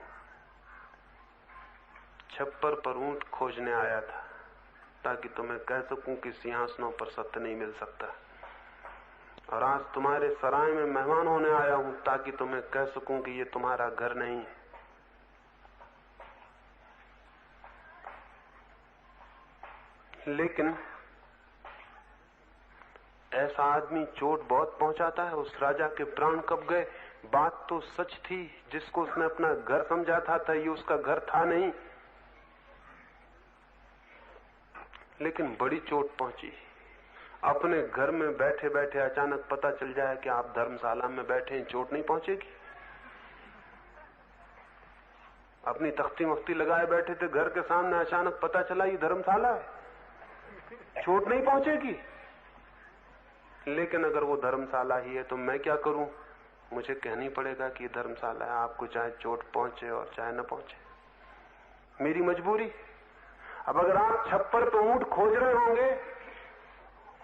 छप्पर पर ऊंट खोजने आया था ताकि तुम्हें कह सकूं कि सिंहासनों पर सत्य नहीं मिल सकता, और आज तुम्हारे सराय में मेहमान होने आया हूं ताकि तुम्हें कह सकूं कि ये तुम्हारा घर नहीं है। लेकिन ऐसा आदमी चोट बहुत पहुंचाता है। उस राजा के प्राण कब गए? बात तो सच थी, जिसको उसने अपना घर समझा था ये उसका घर था नहीं, लेकिन बड़ी चोट पहुंची। अपने घर में बैठे बैठे अचानक पता चल जाए कि आप धर्मशाला में बैठे हैं, चोट नहीं पहुंचेगी? अपनी तख्ती मख्ती लगाए बैठे थे घर के सामने, अचानक पता चला ये धर्मशाला है, चोट नहीं पहुंचेगी? लेकिन अगर वो धर्मशाला ही है तो मैं क्या करूं? मुझे कहनी पड़ेगा कि धर्मशाला है, आपको चाहे चोट पहुंचे और चाहे न पहुंचे, मेरी मजबूरी। अब अगर आप छप्पर पे ऊंट खोज रहे होंगे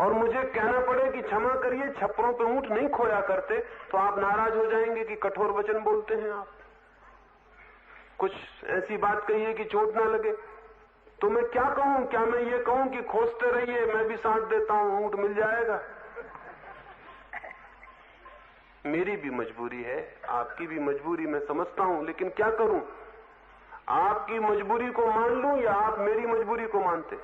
और मुझे कहना पड़े कि क्षमा करिए छप्परों पे ऊंट नहीं खोया करते, तो आप नाराज हो जाएंगे कि कठोर वचन बोलते हैं आप, कुछ ऐसी बात कहिए कि चोट ना लगे। तो मैं क्या कहूं? क्या मैं ये कहूं कि खोजते रहिए, मैं भी साथ देता हूं, ऊंट मिल जाएगा? मेरी भी मजबूरी है, आपकी भी मजबूरी मैं समझता हूं, लेकिन क्या करूं? आपकी मजबूरी को मान लूं या आप मेरी मजबूरी को मानते?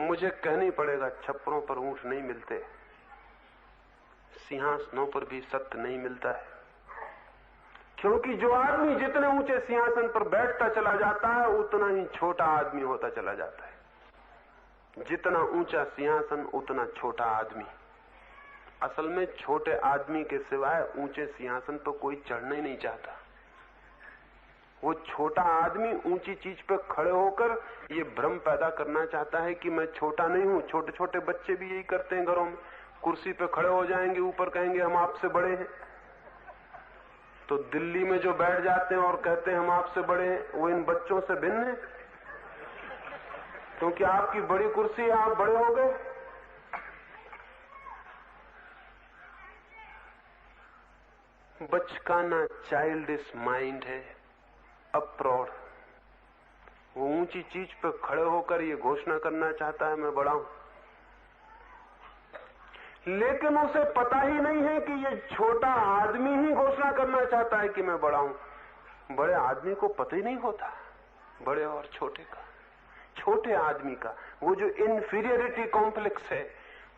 मुझे कहनी पड़ेगा छप्परों पर ऊंट नहीं मिलते, सिंहासनों पर भी सत्य नहीं मिलता है, क्योंकि जो आदमी जितने ऊंचे सिंहासन पर बैठता चला जाता है उतना ही छोटा आदमी होता चला जाता है। जितना ऊंचा सिंहासन उतना छोटा आदमी। असल में छोटे आदमी के सिवाय ऊंचे सिंहासन पर कोई चढ़ना ही नहीं चाहता। वो छोटा आदमी ऊंची चीज पर खड़े होकर ये भ्रम पैदा करना चाहता है कि मैं छोटा नहीं हूं। छोटे छोटे बच्चे भी यही करते हैं, घरों में कुर्सी पे खड़े हो जाएंगे, ऊपर कहेंगे हम आपसे बड़े हैं। तो दिल्ली में जो बैठ जाते हैं और कहते हैं हम आपसे बड़े हैं, वो इन बच्चों से भिन्न है, क्योंकि आपकी बड़ी कुर्सी है, आप बड़े हो गए। बचकाना चाइल्डिश माइंड है, अप्रौढ़। वो ऊंची चीज पर खड़े होकर ये घोषणा करना चाहता है मैं बड़ा हूं, लेकिन उसे पता ही नहीं है कि ये छोटा आदमी ही घोषणा करना चाहता है कि मैं बड़ा हूं। बड़े आदमी को पता ही नहीं होता बड़े और छोटे का। छोटे आदमी का वो जो इंफीरियरिटी कॉम्प्लेक्स है,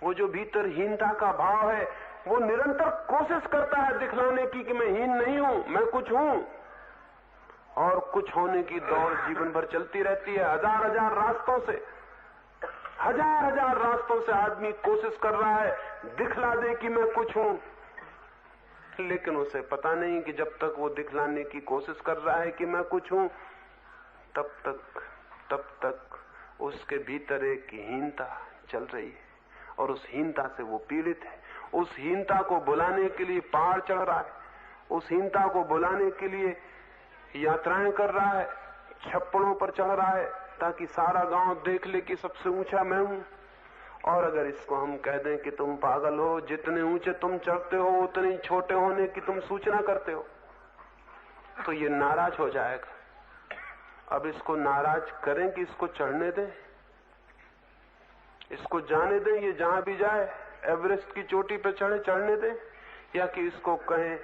वो जो भीतर हीनता का भाव है, वो निरंतर कोशिश करता है दिखलाने की कि मैं हीन नहीं हूं, मैं कुछ हूं। और कुछ होने की दौड़ जीवन भर चलती रहती है। हजार हजार रास्तों से, हजार हजार रास्तों से आदमी कोशिश कर रहा है दिखला दे कि मैं कुछ हूं, लेकिन उसे पता नहीं कि जब तक वो दिखलाने की कोशिश कर रहा है कि मैं कुछ हूं, तब तक उसके भीतर एक हीनता चल रही है, और उस हीनता से वो पीड़ित है। उस हीनता को बुलाने के लिए पहाड़ चढ़ रहा है, उस हीनता को बुलाने के लिए यात्राएं कर रहा है, छप्पड़ों पर चढ़ रहा है ताकि सारा गांव देख ले कि सबसे ऊंचा मैं हूं। और अगर इसको हम कह दें कि तुम पागल हो, जितने ऊंचे तुम चढ़ते हो उतने छोटे होने की तुम सूचना करते हो, तो ये नाराज हो जाएगा। अब इसको नाराज करें कि इसको चढ़ने दें, इसको जाने दें, ये जहां भी जाए एवरेस्ट की चोटी पे चढ़ने दें, या कि इसको कहें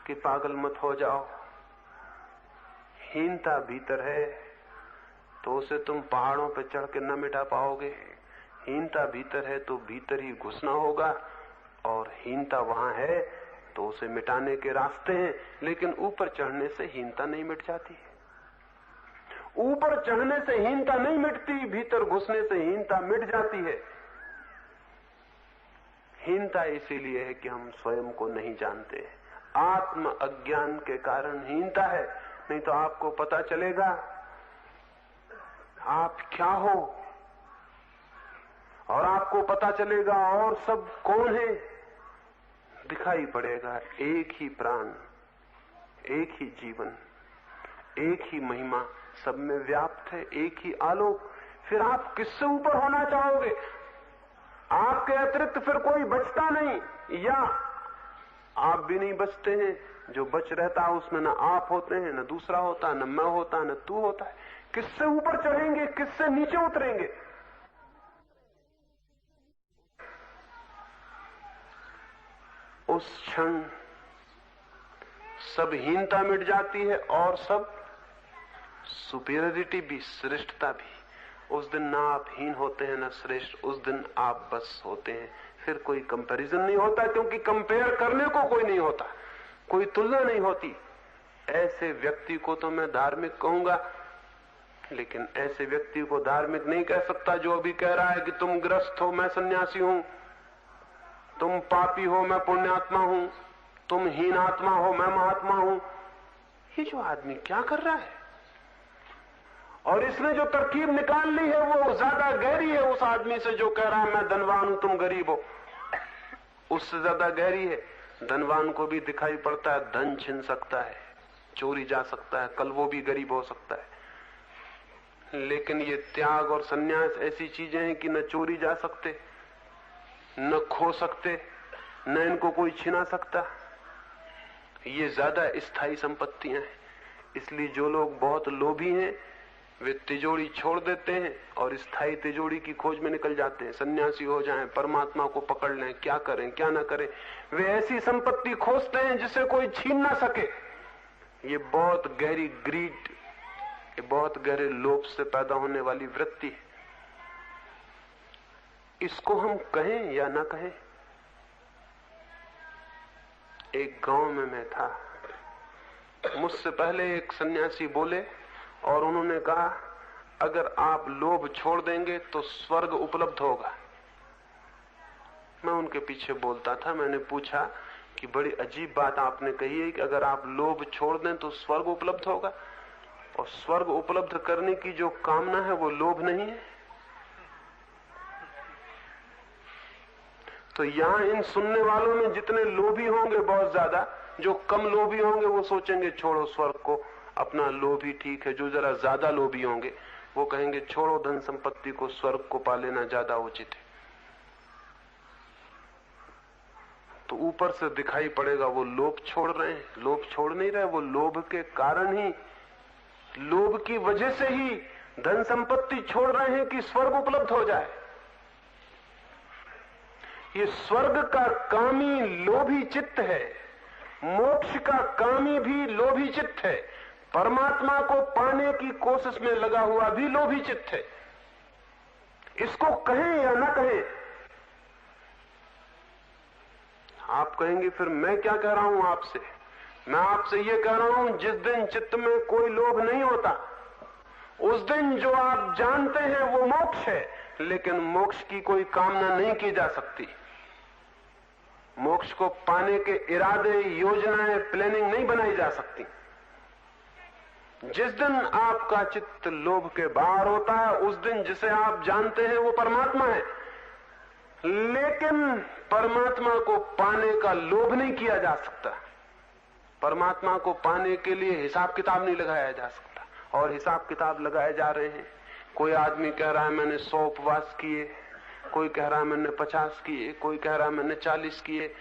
कि पागल मत हो जाओ। हीनता भीतर है तो उसे तुम पहाड़ों पे चढ़ के न मिटा पाओगे। हीनता भीतर है तो भीतर ही घुसना होगा, और हीनता वहां है तो उसे मिटाने के रास्ते हैं, लेकिन ऊपर चढ़ने से हीनता नहीं मिट जाती। ऊपर चढ़ने से हीनता नहीं मिटती, भीतर घुसने से हीनता मिट जाती है। हीनता इसीलिए है कि हम स्वयं को नहीं जानते। आत्म अज्ञान के कारण हीनता है, नहीं तो आपको पता चलेगा आप क्या हो, और आपको पता चलेगा और सब कौन है। दिखाई पड़ेगा एक ही प्राण, एक ही जीवन, एक ही महिमा, सब में व्याप्त है एक ही आलोक। फिर आप किससे ऊपर होना चाहोगे? आपके अतिरिक्त फिर कोई बचता नहीं, या आप भी नहीं बचते हैं। जो बच रहता है उसमें न आप होते हैं, न दूसरा होता है, न मैं होता है, न तू होता है। किससे ऊपर चढ़ेंगे, किससे नीचे उतरेंगे? उस क्षण सब हीनता मिट जाती है और सब सुपीरियरिटी भी, श्रेष्ठता भी। उस दिन ना आप हीन होते हैं ना श्रेष्ठ, उस दिन आप बस होते हैं। फिर कोई कंपैरिजन नहीं होता, क्योंकि कंपेयर करने को कोई नहीं होता, कोई तुलना नहीं होती। ऐसे व्यक्ति को तो मैं धार्मिक कहूंगा, लेकिन ऐसे व्यक्ति को धार्मिक नहीं कह सकता जो अभी कह रहा है कि तुम ग्रस्त हो, मैं सन्यासी हूं, तुम पापी हो, मैं पुण्यात्मा हूं, तुम हीन आत्मा हो, मैं महात्मा हूं। ये जो आदमी क्या कर रहा है? और इसने जो तरकीब निकाल ली है वो ज्यादा गहरी है उस आदमी से जो कह रहा है मैं धनवान हूं, तुम गरीब हो। उससे ज्यादा गहरी है। धनवान को भी दिखाई पड़ता है धन छिन सकता है, चोरी जा सकता है, कल वो भी गरीब हो सकता है। लेकिन ये त्याग और संन्यास ऐसी चीजें हैं कि न चोरी जा सकते, न खो सकते, न इनको कोई छिना सकता। ये ज्यादा स्थायी संपत्तियां हैं। इसलिए जो लोग बहुत लोभी हैं वे तिजोरी छोड़ देते हैं और स्थायी तिजोरी की खोज में निकल जाते हैं। सन्यासी हो जाएं, परमात्मा को पकड़ लें, क्या करें क्या ना करें। वे ऐसी संपत्ति खोजते हैं जिसे कोई छीन ना सके। ये बहुत गहरी ग्रीड, ये बहुत गहरे लोभ से पैदा होने वाली वृत्ति है। इसको हम कहें या ना कहें। एक गांव में मैं था, मुझसे पहले एक सन्यासी बोले और उन्होंने कहा अगर आप लोभ छोड़ देंगे तो स्वर्ग उपलब्ध होगा। मैं उनके पीछे बोलता था। मैंने पूछा कि बड़ी अजीब बात आपने कही है कि अगर आप लोभ छोड़ दें तो स्वर्ग उपलब्ध होगा, और स्वर्ग उपलब्ध करने की जो कामना है वो लोभ नहीं है। तो यहां इन सुनने वालों में जितने लोभी होंगे बहुत ज्यादा, जो कम लोभी होंगे वो सोचेंगे छोड़ो स्वर्ग को, अपना लोभ ही ठीक है। जो जरा ज्यादा लोभी होंगे वो कहेंगे छोड़ो धन संपत्ति को, स्वर्ग को पा लेना ज्यादा उचित है। तो ऊपर से दिखाई पड़ेगा वो लोभ छोड़ रहे हैं। लोभ छोड़ नहीं रहे, वो लोभ के कारण ही, लोभ की वजह से ही धन संपत्ति छोड़ रहे हैं कि स्वर्ग उपलब्ध हो जाए। ये स्वर्ग का कामी लोभी चित्त है, मोक्ष का कामी भी लोभी चित्त है, परमात्मा को पाने की कोशिश में लगा हुआ भी लोभी चित्त है। इसको कहें या ना कहें। आप कहेंगे फिर मैं क्या कह रहा हूं आपसे? मैं आपसे ये कह रहा हूं जिस दिन चित्त में कोई लोभ नहीं होता उस दिन जो आप जानते हैं वो मोक्ष है, लेकिन मोक्ष की कोई कामना नहीं की जा सकती। मोक्ष को पाने के इरादे, योजनाएं, प्लानिंग नहीं बनाई जा सकती। जिस दिन आपका चित्त लोभ के बाहर होता है उस दिन जिसे आप जानते हैं वो परमात्मा है, लेकिन परमात्मा को पाने का लोभ नहीं किया जा सकता। परमात्मा को पाने के लिए हिसाब किताब नहीं लगाया जा सकता, और हिसाब किताब लगाए जा रहे हैं। कोई आदमी कह रहा है मैंने 100 उपवास किए, कोई कह रहा है मैंने 50 किए, कोई कह रहा है मैंने 40 किए।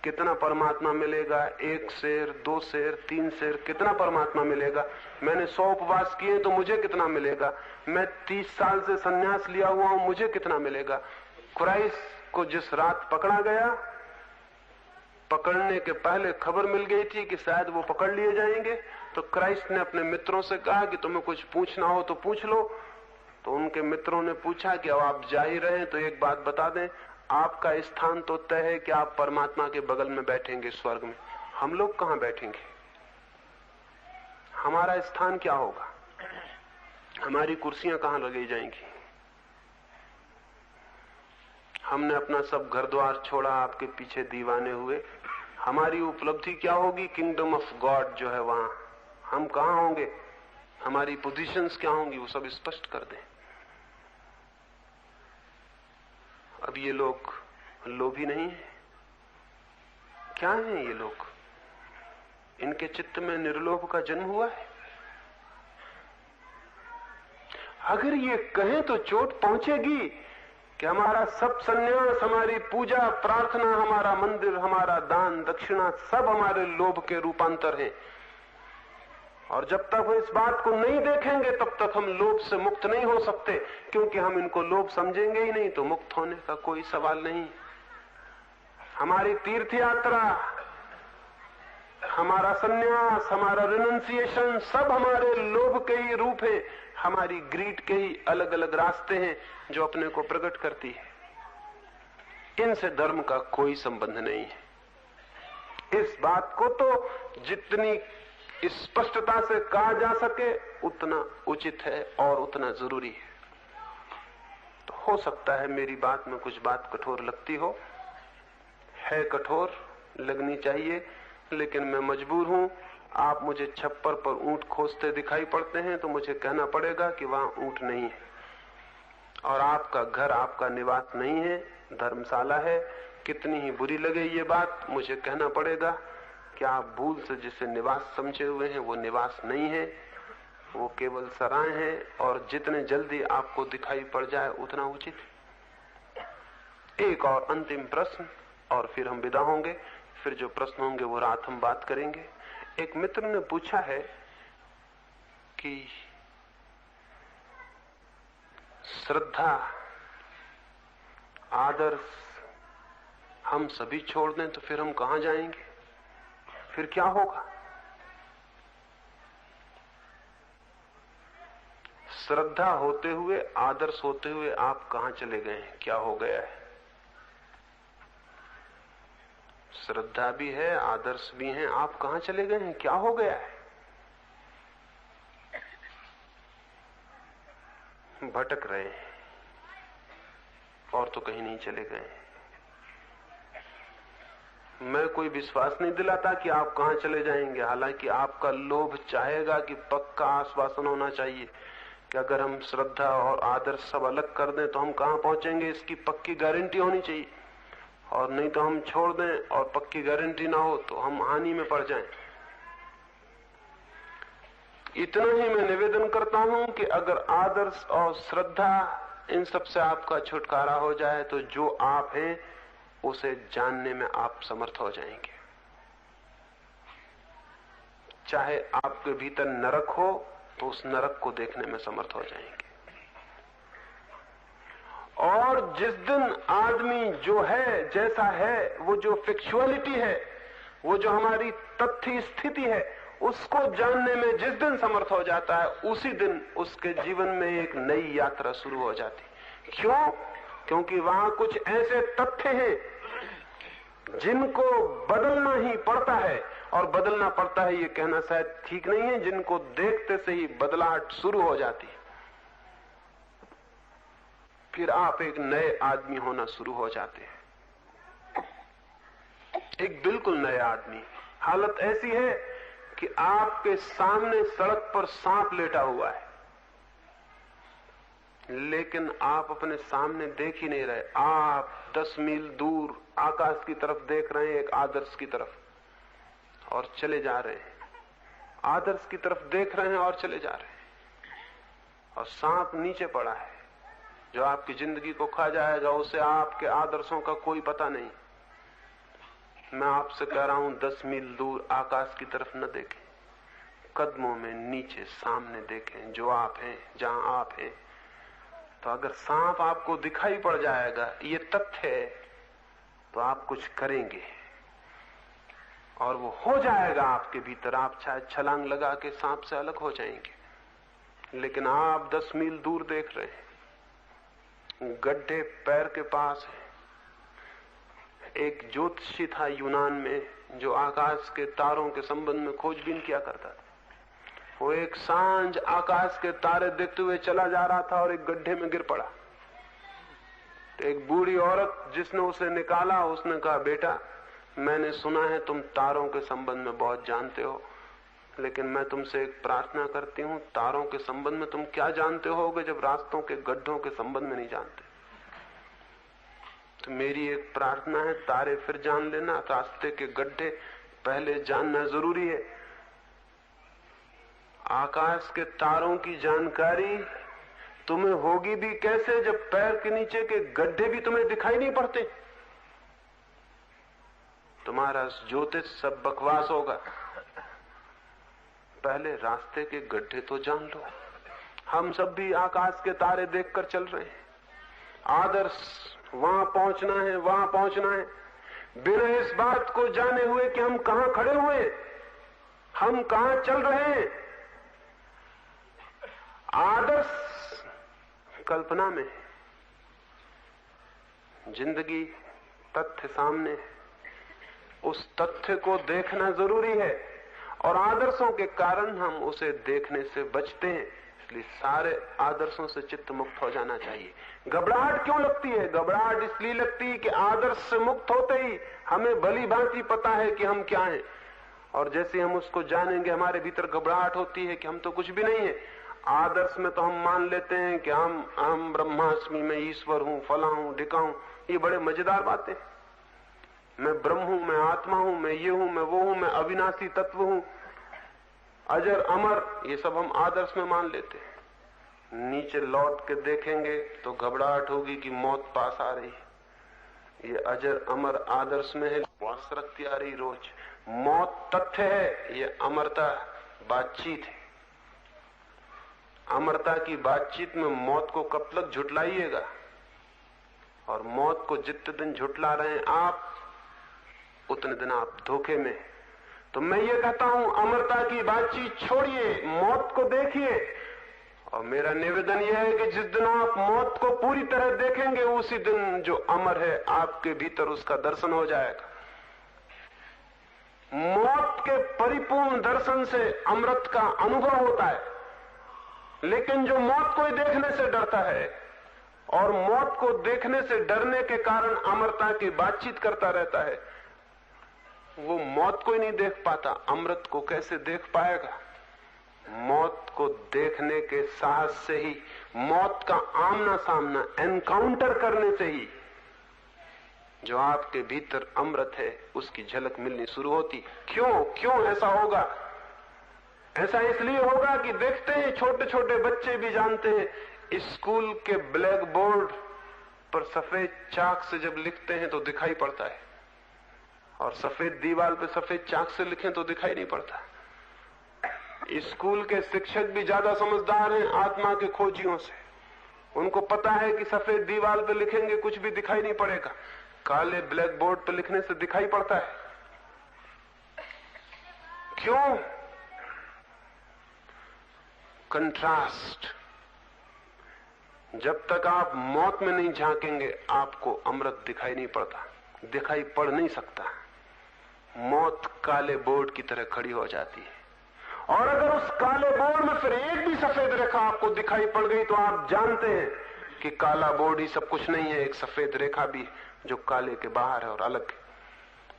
कितना परमात्मा मिलेगा? 1 शेर, 2 शेर, 3 शेर, कितना परमात्मा मिलेगा? मैंने 100 उपवास किए तो मुझे कितना मिलेगा? मैं 30 साल से सन्यास लिया हुआ हूं, मुझे कितना मिलेगा? क्राइस्ट को जिस रात पकड़ा गया, पकड़ने के पहले खबर मिल गई थी कि शायद वो पकड़ लिए जाएंगे, तो क्राइस्ट ने अपने मित्रों से कहा कि तुम्हें कुछ पूछना हो तो पूछ लो। तो उनके मित्रों ने पूछा कि अब आप जा ही रहे हैं तो एक बात बता दें, आपका स्थान तो तय है कि आप परमात्मा के बगल में बैठेंगे स्वर्ग में। हम लोग कहां बैठेंगे? हमारा स्थान क्या होगा? हमारी कुर्सियां कहां लगाई जाएंगी? हमने अपना सब घर द्वार छोड़ा, आपके पीछे दीवाने हुए। हमारी उपलब्धि क्या होगी? किंगडम ऑफ गॉड जो है वहां हम कहां होंगे? हमारी पोजीशंस क्या होंगी? वो सब स्पष्ट कर दें। अब ये लोग लोभी नहीं है, क्या है ये लोग? इनके चित्त में निर्लोभ का जन्म हुआ है। अगर ये कहें तो चोट पहुंचेगी कि हमारा सब संन्यास, हमारी पूजा प्रार्थना, हमारा मंदिर, हमारा दान दक्षिणा सब हमारे लोभ के रूपांतर हैं। और जब तक वो इस बात को नहीं देखेंगे तब तक हम लोभ से मुक्त नहीं हो सकते, क्योंकि हम इनको लोभ समझेंगे ही नहीं तो मुक्त होने का कोई सवाल नहीं। हमारी तीर्थ यात्रा, हमारा संन्यास, हमारा रिनंसिएशन सब हमारे लोभ के ही रूप है, हमारी ग्रीड के ही अलग अलग रास्ते हैं जो अपने को प्रकट करती है। इनसे धर्म का कोई संबंध नहीं है। इस बात को तो जितनी स्पष्टता से कहा जा सके उतना उचित है और उतना जरूरी है। तो हो सकता है मेरी बात में कुछ बात कठोर लगती हो, है कठोर, लगनी चाहिए, लेकिन मैं मजबूर हूं। आप मुझे छप्पर पर ऊंट खोजते दिखाई पड़ते हैं तो मुझे कहना पड़ेगा कि वहां ऊंट नहीं है, और आपका घर आपका निवास नहीं है, धर्मशाला है। कितनी ही बुरी लगे ये बात, मुझे कहना पड़ेगा कि आप भूल से जिसे निवास समझे हुए हैं वो निवास नहीं है, वो केवल सराय है, और जितने जल्दी आपको दिखाई पड़ जाए उतना उचित। एक और अंतिम प्रश्न और फिर हम विदा होंगे। फिर जो प्रश्न होंगे वो रात हम बात करेंगे। एक मित्र ने पूछा है कि श्रद्धा, आदर्श हम सभी छोड़ दें तो फिर हम कहां जाएंगे, फिर क्या होगा? श्रद्धा होते हुए, आदर्श होते हुए आप कहां चले गए हैं, क्या हो गया है? श्रद्धा भी है, आदर्श भी हैं, आप कहां चले गए हैं, क्या हो गया है? भटक रहे हैं और तो कहीं नहीं चले गए। मैं कोई विश्वास नहीं दिलाता कि आप कहां चले जाएंगे, हालांकि आपका लोभ चाहेगा कि पक्का आश्वासन होना चाहिए कि अगर हम श्रद्धा और आदर्श सब अलग कर दें तो हम कहां पहुंचेंगे, इसकी पक्की गारंटी होनी चाहिए। और नहीं तो हम छोड़ दें और पक्की गारंटी ना हो तो हम हानि में पड़ जाएं। इतना ही मैं निवेदन करता हूं कि अगर आदर्श और श्रद्धा इन सब से आपका छुटकारा हो जाए तो जो आप हैं उसे जानने में आप समर्थ हो जाएंगे। चाहे आपके भीतर नरक हो तो उस नरक को देखने में समर्थ हो जाएंगे। और जिस दिन आदमी जो है, जैसा है, वो जो फिक्चुअलिटी है, वो जो हमारी तथ्य स्थिति है, उसको जानने में जिस दिन समर्थ हो जाता है उसी दिन उसके जीवन में एक नई यात्रा शुरू हो जाती। क्यों? क्योंकि वहां कुछ ऐसे तथ्य हैं जिनको बदलना ही पड़ता है, और बदलना पड़ता है ये कहना शायद ठीक नहीं है, जिनको देखते से ही बदलाहट शुरू हो जाती है। फिर आप एक नए आदमी होना शुरू हो जाते हैं, एक बिल्कुल नए आदमी। हालत ऐसी है कि आपके सामने सड़क पर सांप लेटा हुआ है, लेकिन आप अपने सामने देख ही नहीं रहे। आप 10 मील दूर आकाश की तरफ देख रहे हैं, एक आदर्श की तरफ, और चले जा रहे हैं। आदर्श की तरफ देख रहे हैं और चले जा रहे हैं, और सांप नीचे पड़ा है जो आपकी जिंदगी को खा जाएगा। उसे आपके आदर्शों का कोई पता नहीं। मैं आपसे कह रहा हूं 10 मील दूर आकाश की तरफ न देखें, कदमों में नीचे सामने देखें जो आप हैं, जहां आप हैं। तो अगर सांप आपको दिखाई पड़ जाएगा, ये तथ्य है, तो आप कुछ करेंगे और वो हो जाएगा आपके भीतर। आप शायद छलांग लगा के सांप से अलग हो जाएंगे, लेकिन आप 10 मील दूर देख रहे हैं, गड्ढे पैर के पास है। एक ज्योतिषी था यूनान में जो आकाश के तारों के संबंध में खोजबीन किया करता था। वो एक सांझ आकाश के तारे देखते हुए चला जा रहा था और एक गड्ढे में गिर पड़ा। तो एक बूढ़ी औरत जिसने उसे निकाला, उसने कहा, बेटा मैंने सुना है तुम तारों के संबंध में बहुत जानते हो, लेकिन मैं तुमसे एक प्रार्थना करती हूं, तारों के संबंध में तुम क्या जानते होगे जब रास्तों के गड्ढों के संबंध में नहीं जानते? तो मेरी एक प्रार्थना है, तारे फिर जान लेना, रास्ते के गड्ढे पहले जानना जरूरी है। आकाश के तारों की जानकारी तुम्हें होगी भी कैसे जब पैर के नीचे के गड्ढे भी तुम्हें दिखाई नहीं पड़ते? तुम्हारा ज्योतिष सब बकवास होगा। पहले रास्ते के गड्ढे तो जान लो। हम सब भी आकाश के तारे देखकर चल रहे हैं। आदर्श वहां पहुंचना है, वहां पहुंचना है, बिना इस बात को जाने हुए कि हम कहां खड़े हुए, हम कहां चल रहे हैं। आदर्श कल्पना में, जिंदगी तथ्य सामने है। उस तथ्य को देखना जरूरी है और आदर्शों के कारण हम उसे देखने से बचते हैं। इसलिए सारे आदर्शों से चित्त मुक्त हो जाना चाहिए। घबराहट क्यों लगती है? घबराहट इसलिए लगती है कि आदर्श से मुक्त होते ही हमें भली भांति पता है कि हम क्या हैं, और जैसे हम उसको जानेंगे हमारे भीतर घबराहट होती है कि हम तो कुछ भी नहीं है। आदर्श में तो हम मान लेते हैं कि हम ब्रह्मास्मि, मैं ईश्वर हूं, फला हूं, ढिका हूं। ये बड़े मजेदार बातें। मैं ब्रह्म हूं, मैं आत्मा हूं, मैं ये हूं, मैं वो हूं, मैं अविनाशी तत्व हूं, अजर अमर, ये सब हम आदर्श में मान लेते हैं। नीचे लौट के देखेंगे तो घबराहट होगी कि मौत पास आ रही है। ये अजर अमर आदर्श में है, सरकती आ रही रोज। मौत तथ्य है, ये अमरता बातचीत है। अमरता की बातचीत में मौत को कब तक झुटलाइएगा? और मौत को जितने दिन झुटला रहे हैं आप, उतने दिन आप धोखे में। तो मैं ये कहता हूं, अमरता की बातचीत छोड़िए, मौत को देखिए। और मेरा निवेदन यह है कि जिस दिन आप मौत को पूरी तरह देखेंगे, उसी दिन जो अमर है आपके भीतर उसका दर्शन हो जाएगा। मौत के परिपूर्ण दर्शन से अमृत का अनुभव होता है। लेकिन जो मौत को ही देखने से डरता है और मौत को देखने से डरने के कारण अमरता की बातचीत करता रहता है, वो मौत को ही नहीं देख पाता, अमृत को कैसे देख पाएगा? मौत को देखने के साहस से ही, मौत का आमना सामना एनकाउंटर करने से ही जो आपके भीतर अमृत है उसकी झलक मिलनी शुरू होती। क्यों ऐसा होगा? ऐसा इसलिए होगा कि देखते हैं, छोटे छोटे बच्चे भी जानते हैं, स्कूल के ब्लैक बोर्ड पर सफेद चाक से जब लिखते हैं तो दिखाई पड़ता है, और सफेद दीवार पे सफेद चाक से लिखें तो दिखाई नहीं पड़ता। स्कूल के शिक्षक भी ज्यादा समझदार हैं आत्मा के खोजियों से। उनको पता है कि सफेद दीवार पे लिखेंगे कुछ भी दिखाई नहीं पड़ेगा, काले ब्लैक बोर्ड पे लिखने से दिखाई पड़ता है। क्यों? कंट्रास्ट। जब तक आप मौत में नहीं झांकेंगे आपको अमृत दिखाई नहीं पड़ता, दिखाई पड़ नहीं सकता। मौत काले बोर्ड की तरह खड़ी हो जाती है, और अगर उस काले बोर्ड में फिर एक भी सफेद रेखा आपको दिखाई पड़ गई तो आप जानते हैं कि काला बोर्ड ही सब कुछ नहीं है, एक सफेद रेखा भी जो काले के बाहर है और अलग है।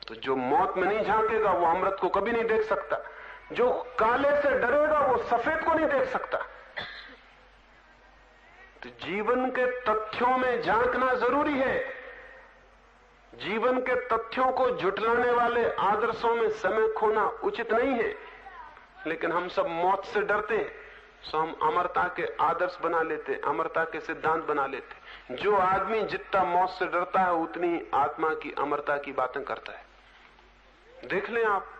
तो जो मौत में नहीं झांकेगा वो अमृत को कभी नहीं देख सकता। जो काले से डरेगा वो सफेद को नहीं देख सकता। तो जीवन के तथ्यों में झांकना जरूरी है। जीवन के तथ्यों को झुटलाने वाले आदर्शों में समय खोना उचित नहीं है। लेकिन हम सब मौत से डरते हैं, सो हम अमरता के आदर्श बना लेते, अमरता के सिद्धांत बना लेते। जो आदमी जितना मौत से डरता है उतनी आत्मा की अमरता की बातें करता है। देख लें आप,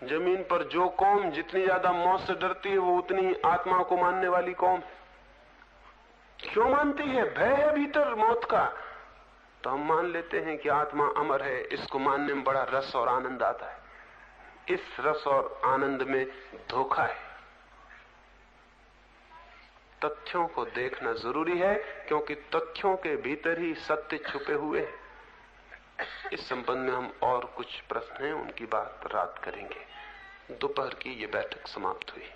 जमीन पर जो कौम जितनी ज्यादा मौत से डरती है वो उतनी ही आत्मा को मानने वाली कौम है। क्यों मानती है? भय है भीतर मौत का। तो हम मान लेते हैं कि आत्मा अमर है, इसको मानने में बड़ा रस और आनंद आता है। इस रस और आनंद में धोखा है। तथ्यों को देखना जरूरी है, क्योंकि तथ्यों के भीतर ही सत्य छुपे हुए हैं। इस संबंध में हम और कुछ प्रश्न हैं, उनकी बात रात करेंगे। दोपहर की ये बैठक समाप्त हुई।